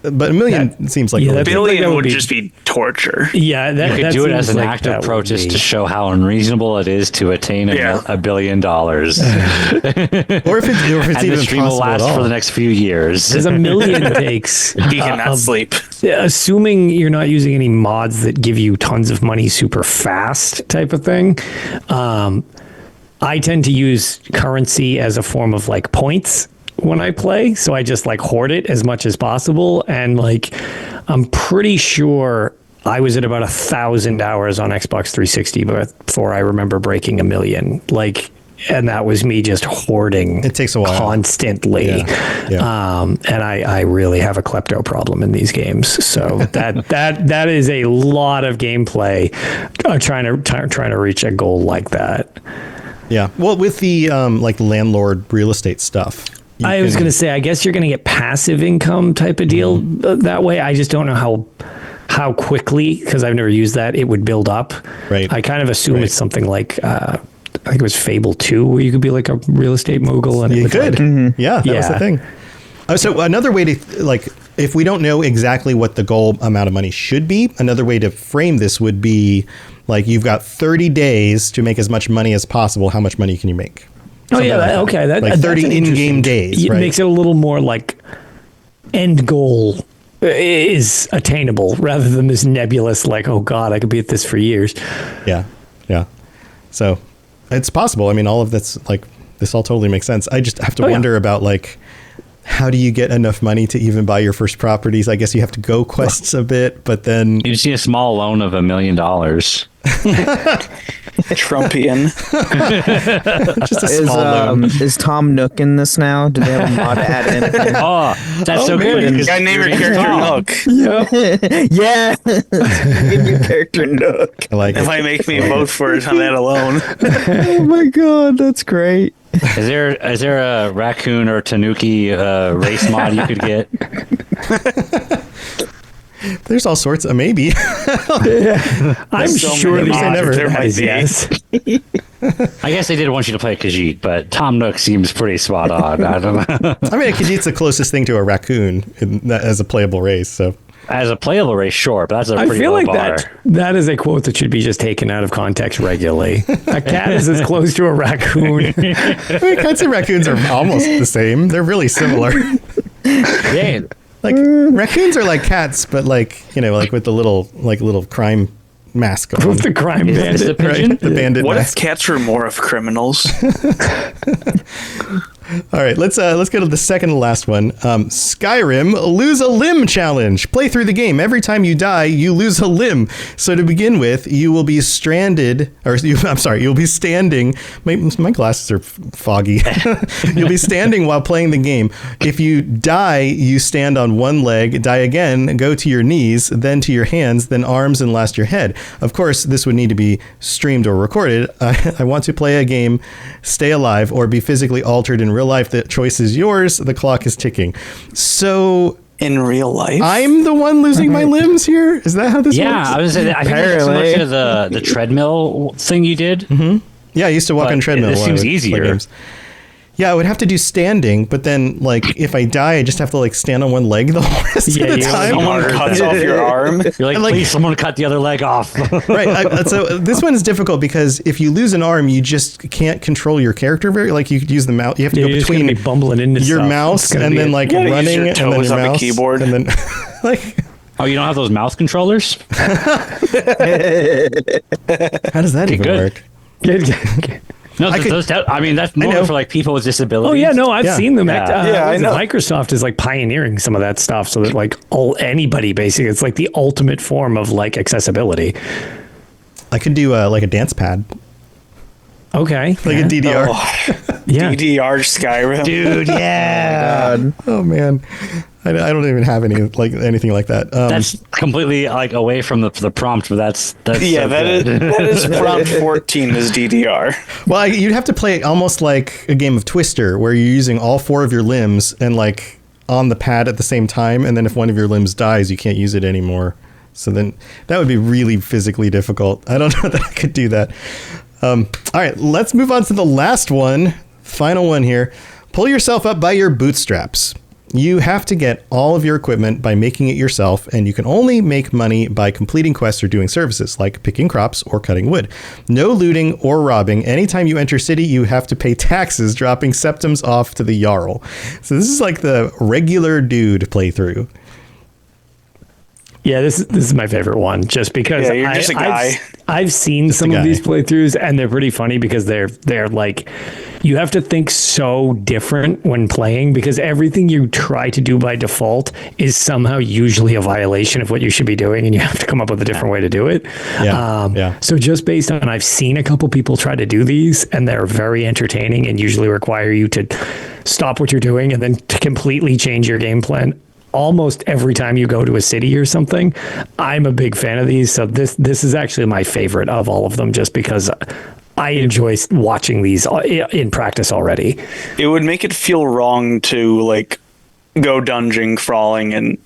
but a million seems like a billion would just be torture. Yeah, you could do it as an active protest to show how unreasonable it is to attain $1 billion. Or if it's and even the stream will last for the next few years. Because a million takes. You cannot sleep. Assuming you're not using any mods that give you tons of money super fast, type of thing. I tend to use currency as a form of like points when I play. So I just like hoard it as much as possible. And like, I'm pretty sure I was at about 1,000 hours on Xbox 360 before I remember breaking 1 million. Like, and that was me just hoarding. It takes a while. Constantly. Yeah. And I really have a klepto problem in these games. So that is a lot of gameplay trying to reach a goal like that. Yeah. Well, with the like landlord real estate stuff. I was going to say, I guess you're going to get passive income type of deal that way. I just don't know how quickly, because I've never used that, it would build up. Right. I kind of assume it's something like, I think it was Fable 2, where you could be like a real estate mogul. And you could. Like, Yeah, that was the thing. So another way to, like, if we don't know exactly what the goal amount of money should be, another way to frame this would be, like, you've got 30 days to make as much money as possible. How much money can you make? Something okay. Like 30 in-game days. It makes it a little more like end goal is attainable rather than this nebulous, like, oh God, I could be at this for years. Yeah. So it's possible. I mean, all of that's like, this all totally makes sense. I just have to wonder about, like, how do you get enough money to even buy your first properties? I guess you have to go quests a bit, but then you just need a small loan of $1 million. Trumpian. Just a small loan. Is Tom Nook in this now? Do they have a mod to add in? Oh, that's so good. You gotta name your character Nook. Yeah. Give your character Nook. I like If I make me vote for it on that alone. Oh my God, that's great. Is there a raccoon or tanuki race mod you could get? There's all sorts of maybe. I'm so sure many they mods never there might be. yes. I guess they did want you to play Khajiit, but Tom Nook seems pretty spot on. I don't know. I mean, Khajiit's the closest thing to a raccoon as a playable race. So As a playable race, sure, but that's a I pretty feel low like bar. that is a quote that should be just taken out of context regularly. A cat is as close to a raccoon. I mean, cats and raccoons are almost the same. They're really similar. Yeah. Like raccoons are like cats, but like, you know, like with the little crime mask on. With the crime bandit. the pigeon? Right? The bandit What mask. if cats were more of criminals? All right, let's go to the second to last one. Skyrim lose a limb challenge. Play through the game. Every time you die, you lose a limb. So to begin with, you will be stranded, you'll be standing. My glasses are foggy. You'll be standing while playing the game. If you die, you stand on one leg, die again, go to your knees, then to your hands, then arms, and last your head. Of course, this would need to be streamed or recorded. I want to play a game, stay alive, or be physically altered in real life. The choice is yours. The clock is ticking. So In real life? I'm the one losing my limbs here? Is that how this works? Yeah, I was saying, I think that's similar to the treadmill thing you did. Mm-hmm. Yeah, I used to walk But on treadmill. this while I seems would play easier. games. Yeah, I would have to do standing, but then, like, if I die, I just have to, like, stand on one leg the whole rest of the time. Someone cuts off your arm. You're like, please, someone cut the other leg off. Right. So this one is difficult because if you lose an arm, you just can't control your character very. Like, you could use the mouse. You have to go between be bumbling into your stuff. mouse and then like gotta use running your and then toes your on the mouse keyboard. and then like. Oh, you don't have those mouth controllers? How does that even good. work? No, I mean, that's normal for like people with disabilities. Oh yeah, no, I've Yeah. seen them. Yeah, I know. Microsoft is like pioneering some of that stuff, so that like anybody basically, it's like the ultimate form of like accessibility. I could do like a dance pad. Okay. Like a DDR. Yeah. DDR Skyrim. Dude, yeah. Oh man, I don't even have anything like that. That's completely like away from the prompt, but that's Yeah, so that good. is prompt 14 is DDR. well, you'd have to play it almost like a game of Twister, where you're using all 4 of your limbs and like on the pad at the same time, and then if one of your limbs dies, you can't use it anymore. So then that would be really physically difficult. I don't know that I could do that. All right, let's move on to the last one, final one here. Pull yourself up by your bootstraps. You have to get all of your equipment by making it yourself, and you can only make money by completing quests or doing services like picking crops or cutting wood. No looting or robbing. Anytime you enter city, you have to pay taxes, dropping septums off to the Jarl. So this is like the regular dude playthrough. Yeah, this is my favorite one, just because you're just a guy. I've seen some of these playthroughs, and they're pretty funny because they're like, you have to think so different when playing, because everything you try to do by default is somehow usually a violation of what you should be doing, and you have to come up with a different way to do it. So just based on, I've seen a couple people try to do these, and they're very entertaining and usually require you to stop what you're doing and then to completely change your game plan almost every time you go to a city or something. I'm a big fan of these. So this is actually my favorite of all of them, just because I enjoy watching these in practice already. It would make it feel wrong to like go dungeon crawling and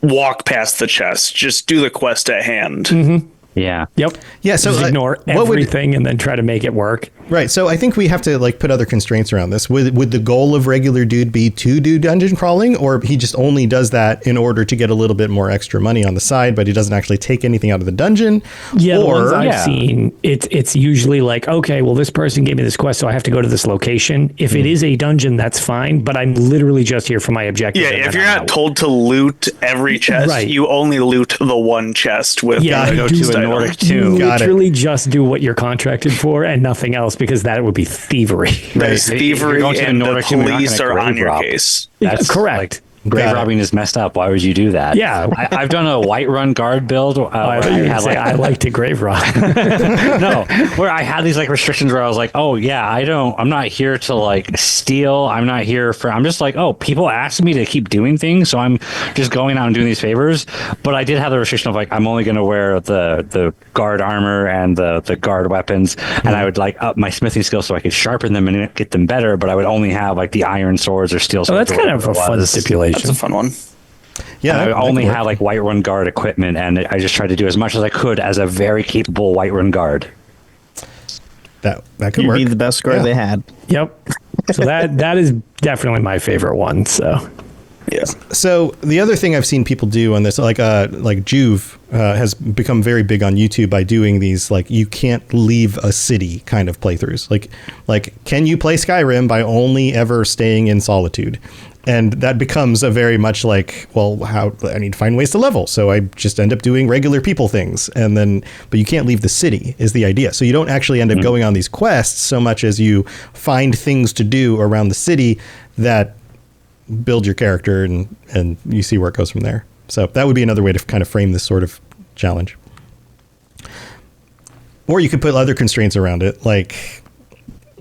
walk past the chest. Just do the quest at hand. Mm-hmm. Yeah. Yep. Yeah. So just ignore everything and then try to make it work. Right. So I think we have to like put other constraints around this. Would the goal of regular dude be to do dungeon crawling, or he just only does that in order to get a little bit more extra money on the side, but he doesn't actually take anything out of the dungeon? Yeah. Or, the ones I've seen, it's usually like, okay, well, this person gave me this quest, so I have to go to this location. If it is a dungeon, that's fine, but I'm literally just here for my objective. Yeah. If you're not told to loot every chest, you only loot the one chest with go to a Nordic tomb. Literally just do what you're contracted for and nothing else, because that would be thievery. There's thievery, and the police are on your case. That's correct. Grave robbing is messed up. Why would you do that? Yeah. I've done a Whiterun guard build. I like to grave rob. No, where I had these like restrictions where I was like, oh yeah, I'm not here to like steal. I'm just like, oh, people ask me to keep doing things, so I'm just going out and doing these favors. But I did have the restriction of like, I'm only going to wear the guard armor and the guard weapons, and I would like up my smithing skills so I could sharpen them and get them better. But I would only have like the iron swords or steel swords. Oh, that's kind of a fun stipulation. That's a fun one. Yeah, I only had like Whiterun guard equipment, and I just tried to do as much as I could as a very capable Whiterun guard. That could You'd work. be the best guard they had. Yep. So that is definitely my favorite one. So yeah. So the other thing I've seen people do on this, like Juve has become very big on YouTube by doing these like you can't leave a city kind of playthroughs. Like can you play Skyrim by only ever staying in solitude? And that becomes a very much like, well, how I need to find ways to level. So I just end up doing regular people things. And then, but you can't leave the city is the idea. So you don't actually end up going on these quests so much as you find things to do around the city that build your character and you see where it goes from there. So that would be another way to kind of frame this sort of challenge. Or you could put other constraints around it, like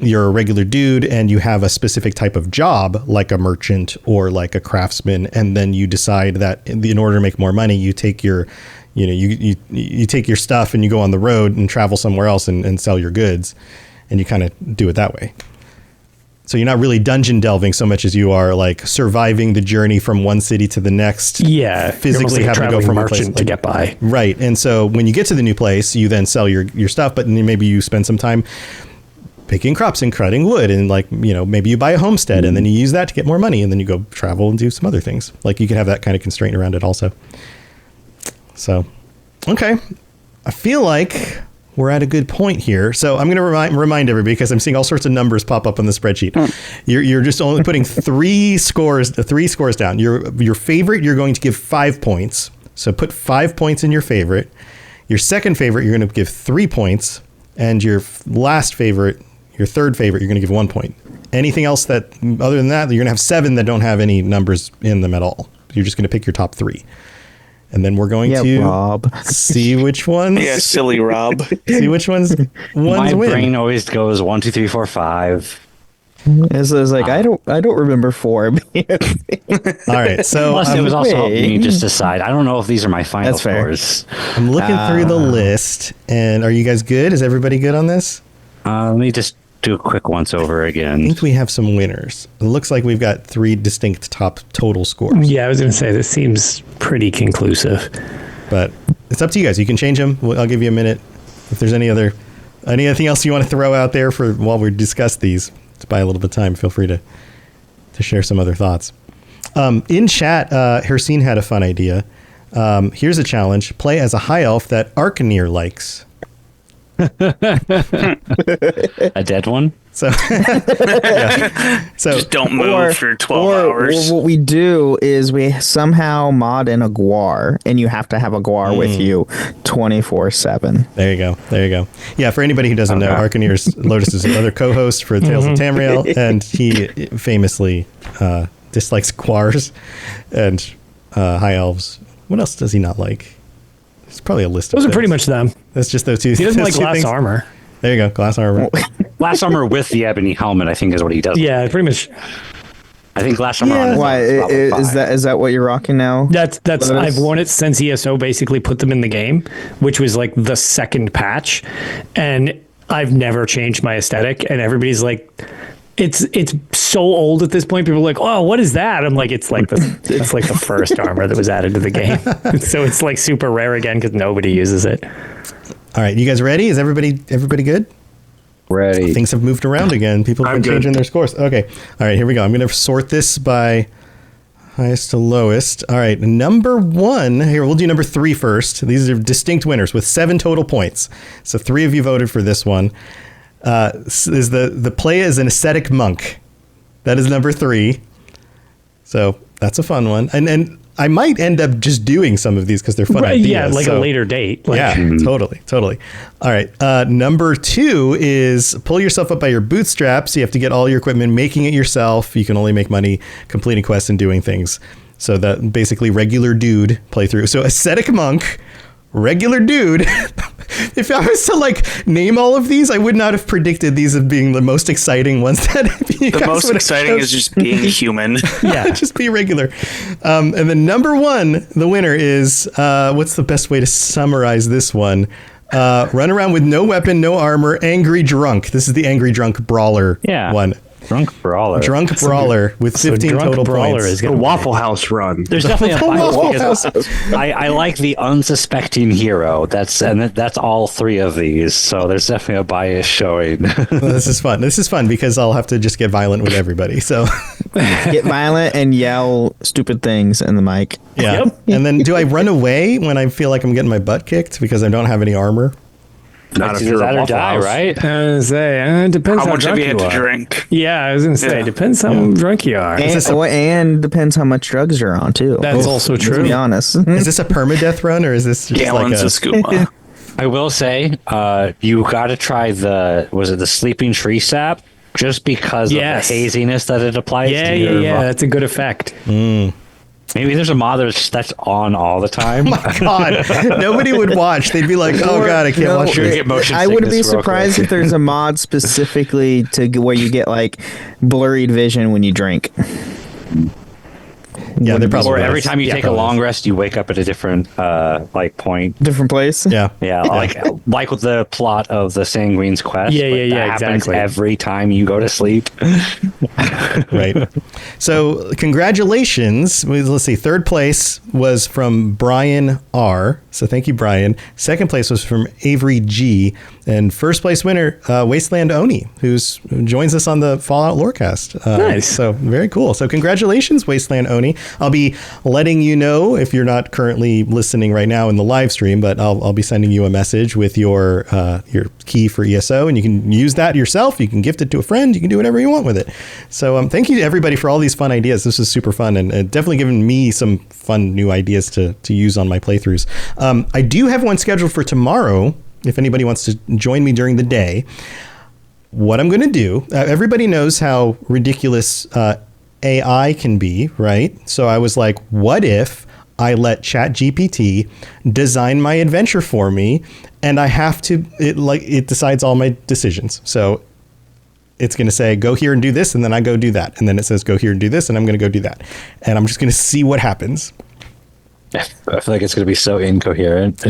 you're a regular dude and you have a specific type of job like a merchant or like a craftsman, and then you decide that in order to make more money you take your you take your stuff and you go on the road and travel somewhere else and sell your goods, and you kind of do it that way. So you're not really dungeon delving so much as you are like surviving the journey from one city to the next. Yeah, physically having to go from a place to get by. Right. And so when you get to the new place, you then sell your stuff, but then maybe you spend some time picking crops and cutting wood, and like, maybe you buy a homestead and then you use that to get more money, and then you go travel and do some other things. Like you can have that kind of constraint around it also. So, okay. I feel like we're at a good point here. So I'm going to remind everybody, because I'm seeing all sorts of numbers pop up on the spreadsheet. You're just only putting three scores down. Your favorite, you're going to give 5 points. So put 5 points in your favorite. Your second favorite, you're going to give 3 points. And your last favorite, your third favorite, you're going to give 1 point. Anything else that, other than that, you're going to have 7 that don't have any numbers in them at all. You're just going to pick your top 3. and then we're going to Rob. see which ones. Yeah, silly Rob. See which ones My win. brain always goes 1, 2, 3, 4, 5. It's like I don't remember 4. All right, so Plus, it was also helping me wait. just decide. I don't know if these are my final That's fair. scores. I'm looking through the list, and are you guys good? Is everybody good on this? Let me just do a quick once over I again. think we have some winners. It looks like we've got 3 distinct top total scores, Yeah, I was going to say this seems pretty conclusive. but it's up to you guys. You can change them. I'll give you a minute. If there's anything else you want to throw out there for while we discuss these, to buy a little bit of time, feel free to share some other thoughts. In chat, Hercine had a fun idea. Here's a challenge. Play as a high elf that Arcanir likes. A dead one? So, yeah. So Just don't move for 12 hours. Or what we do is we somehow mod in a guar, and you have to have a guar with you 24/7. there you go. Yeah, for anybody who doesn't know, Arcanir's Lotus's other co-host for Tales of Tamriel, and he famously dislikes guars and high elves. What else does he not like? There's probably a list of Those are pretty things. much them. That's just those two. He doesn't those like two glass things. armor. There you go, glass armor. Glass armor with the ebony helmet, I think, is what he does. Yeah, pretty much. I think glass armor on his Why is probably is fine. that what you're rocking now? That's Lotus? I've worn it since ESO basically put them in the game, which was like the second patch, and I've never changed my aesthetic. And everybody's like, it's so old at this point. People are like, oh, what is that? I'm like, it's like the first armor that was added to the game, so it's like super rare again because nobody uses it. All right, you guys ready? Is everybody good? Ready. Things have moved around again. People have I'm been good. changing their scores. Okay. All right, here we go. I'm going to sort this by highest to lowest. All right, number 1. Here, we'll do number 3 first. These are distinct winners with 7 total points. So 3 of you voted for this one. Is the play as an ascetic monk. That is number 3. So that's a fun one. And I might end up just doing some of these because they're fun Right, ideas. yeah, like a so- later date. Like, Yeah, totally. All right. Number 2 is pull yourself up by your bootstraps. You have to get all your equipment, making it yourself. You can only make money completing quests and doing things. So that basically regular dude playthrough. So ascetic monk, regular dude. If I was to like name all of these, I would not have predicted these as being the most exciting ones. That you The guys most would have exciting chosen. is just being human. Yeah, just be regular. And then number 1, the winner is, what's the best way to summarize this one? Run around with no weapon, no armor, angry drunk. This is the angry drunk brawler one. Drunk brawler. Drunk brawler with 15 drunk total brawler points. is The gonna Waffle House run. There's definitely a bias Waffle because I like the unsuspecting hero. That's all 3 of these. So there's definitely a bias showing. Well, this is fun. This is fun because I'll have to just get violent with everybody. So Get violent and yell stupid things in the mic. yeah. Yep. And then do I run away when I feel like I'm getting my butt kicked because I don't have any armor? Not if It's you're that a or Waffle die, House. right? I was gonna say, it depends How how much have drunk you had to are. drink? Yeah, I was gonna say, Yeah. depends how drunk you are. And depends how much drugs you're on too. That's also Let's true. be honest. Is this a permadeath run or is this just Gallons of skooma. I will say, you got to try the sleeping tree sap just because Yes. of the haziness that it applies Yeah, to yeah, your yeah. That's a good effect. Maybe there's a mod that's on all the time. God, nobody would watch. They'd be like, "Oh God, I can't No, watch Sure, this." get motion I wouldn't be sickness real surprised quick. if there's a mod specifically to where you get like blurred vision when you drink. Yeah, they probably Or every is. time you Yeah, take a probably long is. rest, you wake up at a different point. Different place. Yeah. Yeah, like with the plot of the Sanguine's quest. Yeah, but yeah, that yeah, happens exactly. every time you go to sleep. Right. So congratulations. Let's see. 3rd place was from Brian R. So thank you, Brian. 2nd place was from Avery G. And 1st place winner, Wasteland Oni, who joins us on the Fallout Lorecast. Nice. So very cool. So congratulations, Wasteland Oni. I'll be letting you know if you're not currently listening right now in the live stream, but I'll be sending you a message with your key for ESO, and you can use that yourself. You can gift it to a friend. You can do whatever you want with it. So thank you to everybody for all these fun ideas. This was super fun and definitely given me some fun new ideas to use on my playthroughs. I do have one scheduled for tomorrow if anybody wants to join me during the day. What I'm going to do, everybody knows how ridiculous AI can be, right? So I was like, what if I let ChatGPT design my adventure for me, and I have to, it decides all my decisions. So it's going to say, go here and do this, and then I go do that. And then it says, go here and do this, and I'm going to go do that. And I'm just going to see what happens. I feel like it's going to be so incoherent.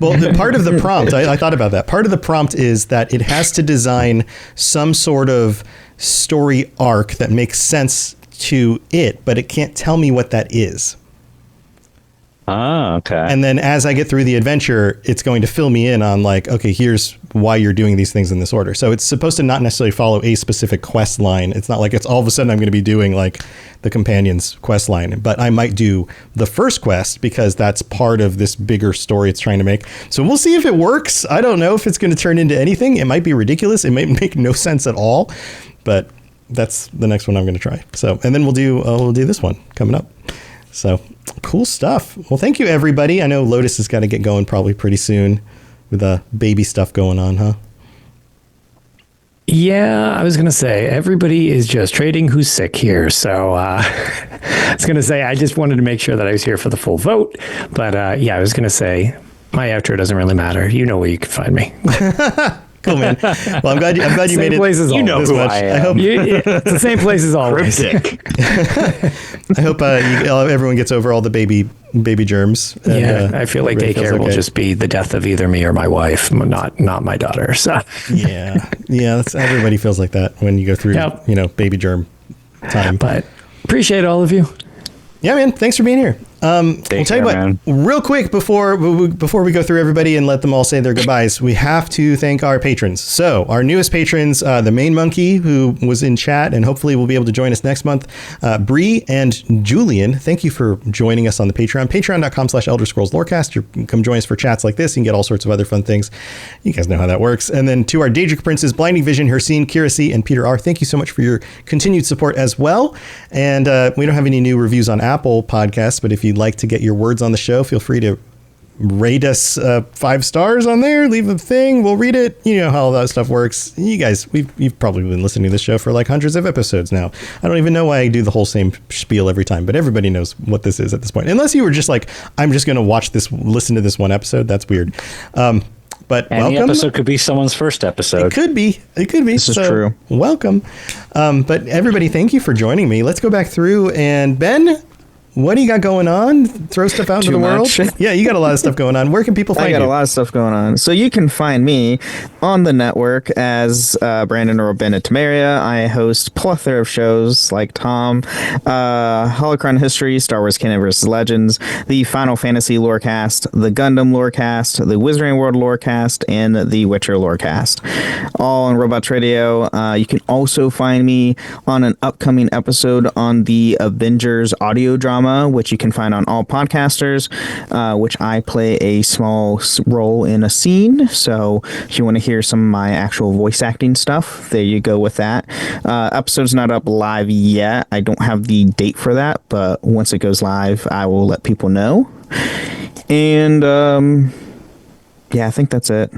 Well, part of the prompt, I thought about that. Part of the prompt is that it has to design some sort of story arc that makes sense to it, but it can't tell me what that is. Ah, okay. And then as I get through the adventure, it's going to fill me in on like, okay, here's why you're doing these things in this order. So it's supposed to not necessarily follow a specific quest line. It's not like it's all of a sudden I'm going to be doing like the companion's quest line, but I might do the first quest because that's part of this bigger story it's trying to make. So we'll see if it works. I don't know if it's going to turn into anything. It might be ridiculous. It might make no sense at all, but that's the next one I'm going to try. So, and then we'll do this one coming up. So cool stuff. Well, thank you, everybody. I know Lotus has got to get going probably pretty soon with baby stuff going on, huh? Yeah, I was going to say, everybody is just trading who's sick here. So I was going to say, I just wanted to make sure that I was here for the full vote. But yeah, I was going to say, my outro doesn't really matter. You know where you can find me. Cool, man. Well, I'm glad you made it. You know who much. I am. I hope it's the same place as always. I hope everyone gets over all the baby germs. And, I feel like daycare will just be the death of either me or my wife, not my daughter. So yeah, that's, everybody feels like that when you go through baby germ time. But appreciate all of you. Yeah, man. Thanks for being here. I'll tell you what, man. Real quick before we go through everybody and let them all say their goodbyes, we have to thank our patrons. So our newest patrons, the main monkey who was in chat and hopefully will be able to join us next month, Bree and Julian. Thank you for joining us on the Patreon. Patreon.com/Elder Scrolls Lorecast. You can come join us for chats like this. You can get all sorts of other fun things. You guys know how that works. And then to our Daedric Princes, Blinding Vision, Hercene, Kira C, and Peter R. Thank you so much for your continued support as well. And we don't have any new reviews on Apple Podcasts, but if you'd like to get your words on the show, feel free to rate us 5 stars on there, leave a thing, we'll read it. You know how all that stuff works. You guys, you've probably been listening to this show for like hundreds of episodes now. I don't even know why I do the whole same spiel every time, but everybody knows what this is at this point, unless you were just like, I'm just going to listen to this one episode. That's weird. But any welcome. episode could be someone's first episode. It could be. This is true. Welcome. But everybody, thank you for joining me. Let's go back through, and Ben, what do you got going on? Throw stuff out into the world? Yeah, you got a lot of stuff going on. Where can people find you? I got a lot of stuff going on. So you can find me on the network as Brandon or Ben at Temeria. I host plethora of shows like Tom, Holocron History, Star Wars Canon vs. Legends, the Final Fantasy Lorecast, the Gundam Lorecast, the Wizarding World Lorecast, and the Witcher Lorecast. All on Robots Radio. You can also find me on an upcoming episode on the Avengers audio drama, which you can find on all podcasters, which I play a small role in a scene. So if you want to hear some of my actual voice acting stuff, there you go with that. Episode's not up live yet. I don't have the date for that, but once it goes live, I will let people know. And yeah, I think that's it.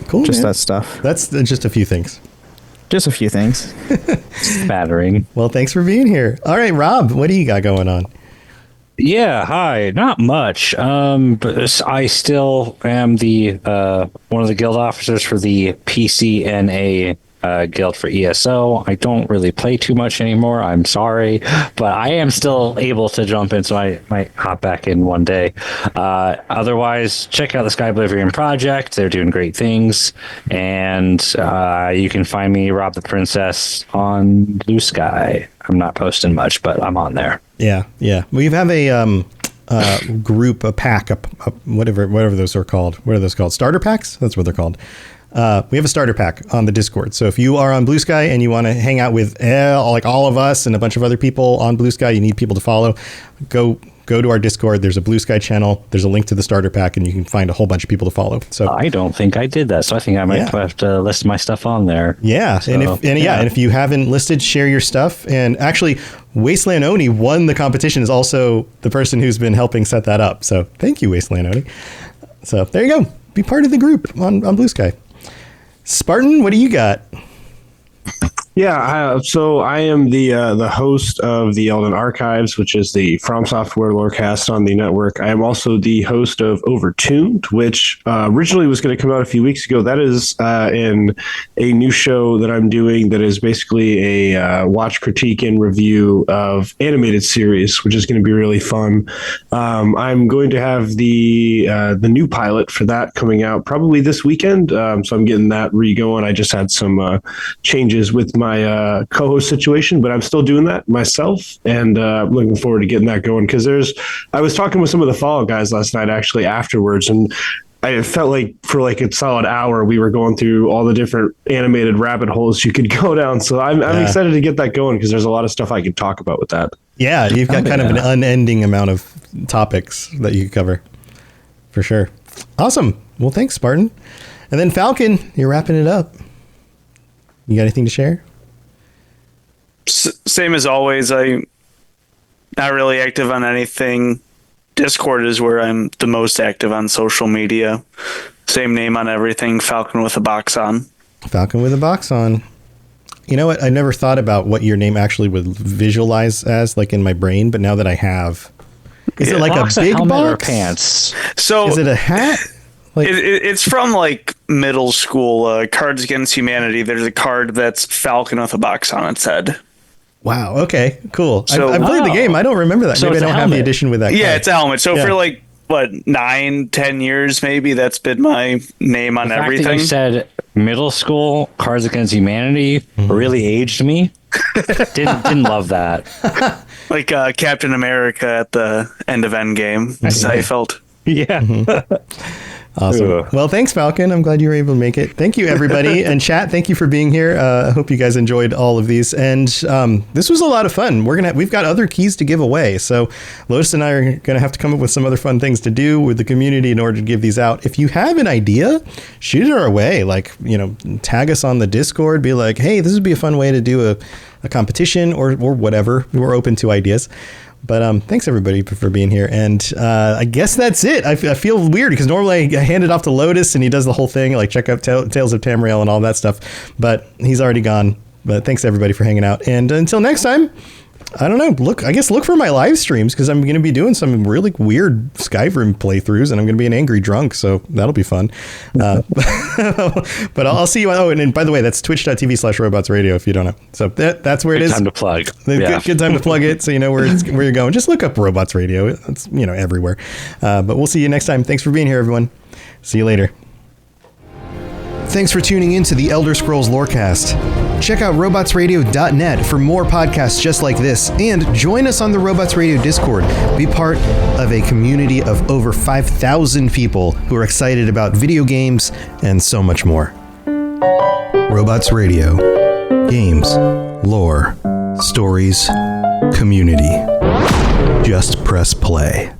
Cool. Just man. that stuff. That's just a few things. Just a few things. Battering. Well, thanks for being here. All right, Rob, what do you got going on? Yeah, hi. Not much. But I still am the one of the guild officers for the PCNA guild for ESO. I don't really play too much anymore. I'm sorry, but I am still able to jump in, so I might hop back in one day. Otherwise, check out the Sky Oblivion Project. They're doing great things, and you can find me, Rob the Princess, on Blue Sky. I'm not posting much, but I'm on there. Yeah. We have a group, a pack, whatever those are called. What are those called? Starter packs? That's what they're called. We have a starter pack on the Discord. So if you are on Blue Sky and you want to hang out with like all of us and a bunch of other people on Blue Sky, you need people to follow, go to our Discord. There's a Blue Sky channel. There's a link to the starter pack, and you can find a whole bunch of people to follow. So I don't think I did that, so I think I might have to list my stuff on there. Yeah, so, and if you haven't listed, share your stuff. And actually, Wasteland Oni won the competition. Is also the person who's been helping set that up. So thank you, Wasteland Oni. So there you go. Be part of the group on Blue Sky. Spartan, what do you got? Yeah, so I am the host of the Elden Archives, which is the From Software lorecast on the network. I am also the host of Overtuned, which originally was going to come out a few weeks ago. That is in a new show that I'm doing that is basically a watch, critique, and review of animated series, which is going to be really fun. I'm going to have the new pilot for that coming out probably this weekend, so I'm getting that re-going. I just had some changes with my co-host situation, but I'm still doing that myself, and looking forward to getting that going, because I was talking with some of the Fall guys last night actually afterwards, and I felt like for like a solid hour we were going through all the different animated rabbit holes you could go down. So I'm excited to get that going, because there's a lot of stuff I can talk about with that. Yeah, you've got kind of an unending amount of topics that you could cover, for sure. Awesome. Well, thanks, Spartan. And then Falcon, you're wrapping it up. You got anything to share? Same as always. I'm not really active on anything. Discord is where I'm the most active on social media. Same name on everything. Falcon with a box on. Falcon with a box on. You know what? I never thought about what your name actually would visualize as, like in my brain, but now that I have, is it like a big helmet box? or pants? So is it a hat? Like, it's from like middle school. Cards Against Humanity. There's a card that's Falcon with a box on its head. wow. Okay. Cool. So- I played the game. I don't remember that. So Maybe I it's a don't have the helmet. edition with that. Yeah, card. it's a helmet. So Yeah. for like what 9-10 years, maybe that's been my name on The fact that everything. you said middle school Cards Against Humanity really aged me. didn't love that. Like Captain America at the end of Endgame. That's how I felt. Yeah. Awesome. Ugh. Well, thanks, Falcon. I'm glad you were able to make it. Thank you, everybody. And chat, thank you for being here. I hope you guys enjoyed all of these. And this was a lot of fun. We've got other keys to give away. So Lotus and I are going to have to come up with some other fun things to do with the community in order to give these out. If you have an idea, shoot it our way. Like, tag us on the Discord. Be like, hey, this would be a fun way to do a competition or whatever. We're open to ideas. But thanks, everybody, for being here. And I guess that's it. I feel weird because normally I hand it off to Lotus and he does the whole thing, like check out Tales of Tamriel and all that stuff. But he's already gone. But thanks, everybody, for hanging out. And until next time, I don't know. Look for my live streams, because I'm going to be doing some really weird Skyrim playthroughs, and I'm going to be an angry drunk, so that'll be fun. But I'll see you. Oh, and by the way, that's twitch.tv/robotsradio if you don't know. So that's where it is. Good time to plug. Good time to plug it, so you know where you're going. Just look up Robots Radio. It's everywhere. But we'll see you next time. Thanks for being here, everyone. See you later. Thanks for tuning in to the Elder Scrolls Lorecast. Check out robotsradio.net for more podcasts just like this, and join us on the Robots Radio Discord. Be part of a community of over 5,000 people who are excited about video games and so much more. Robots Radio. Games, lore, stories, community. Just press play.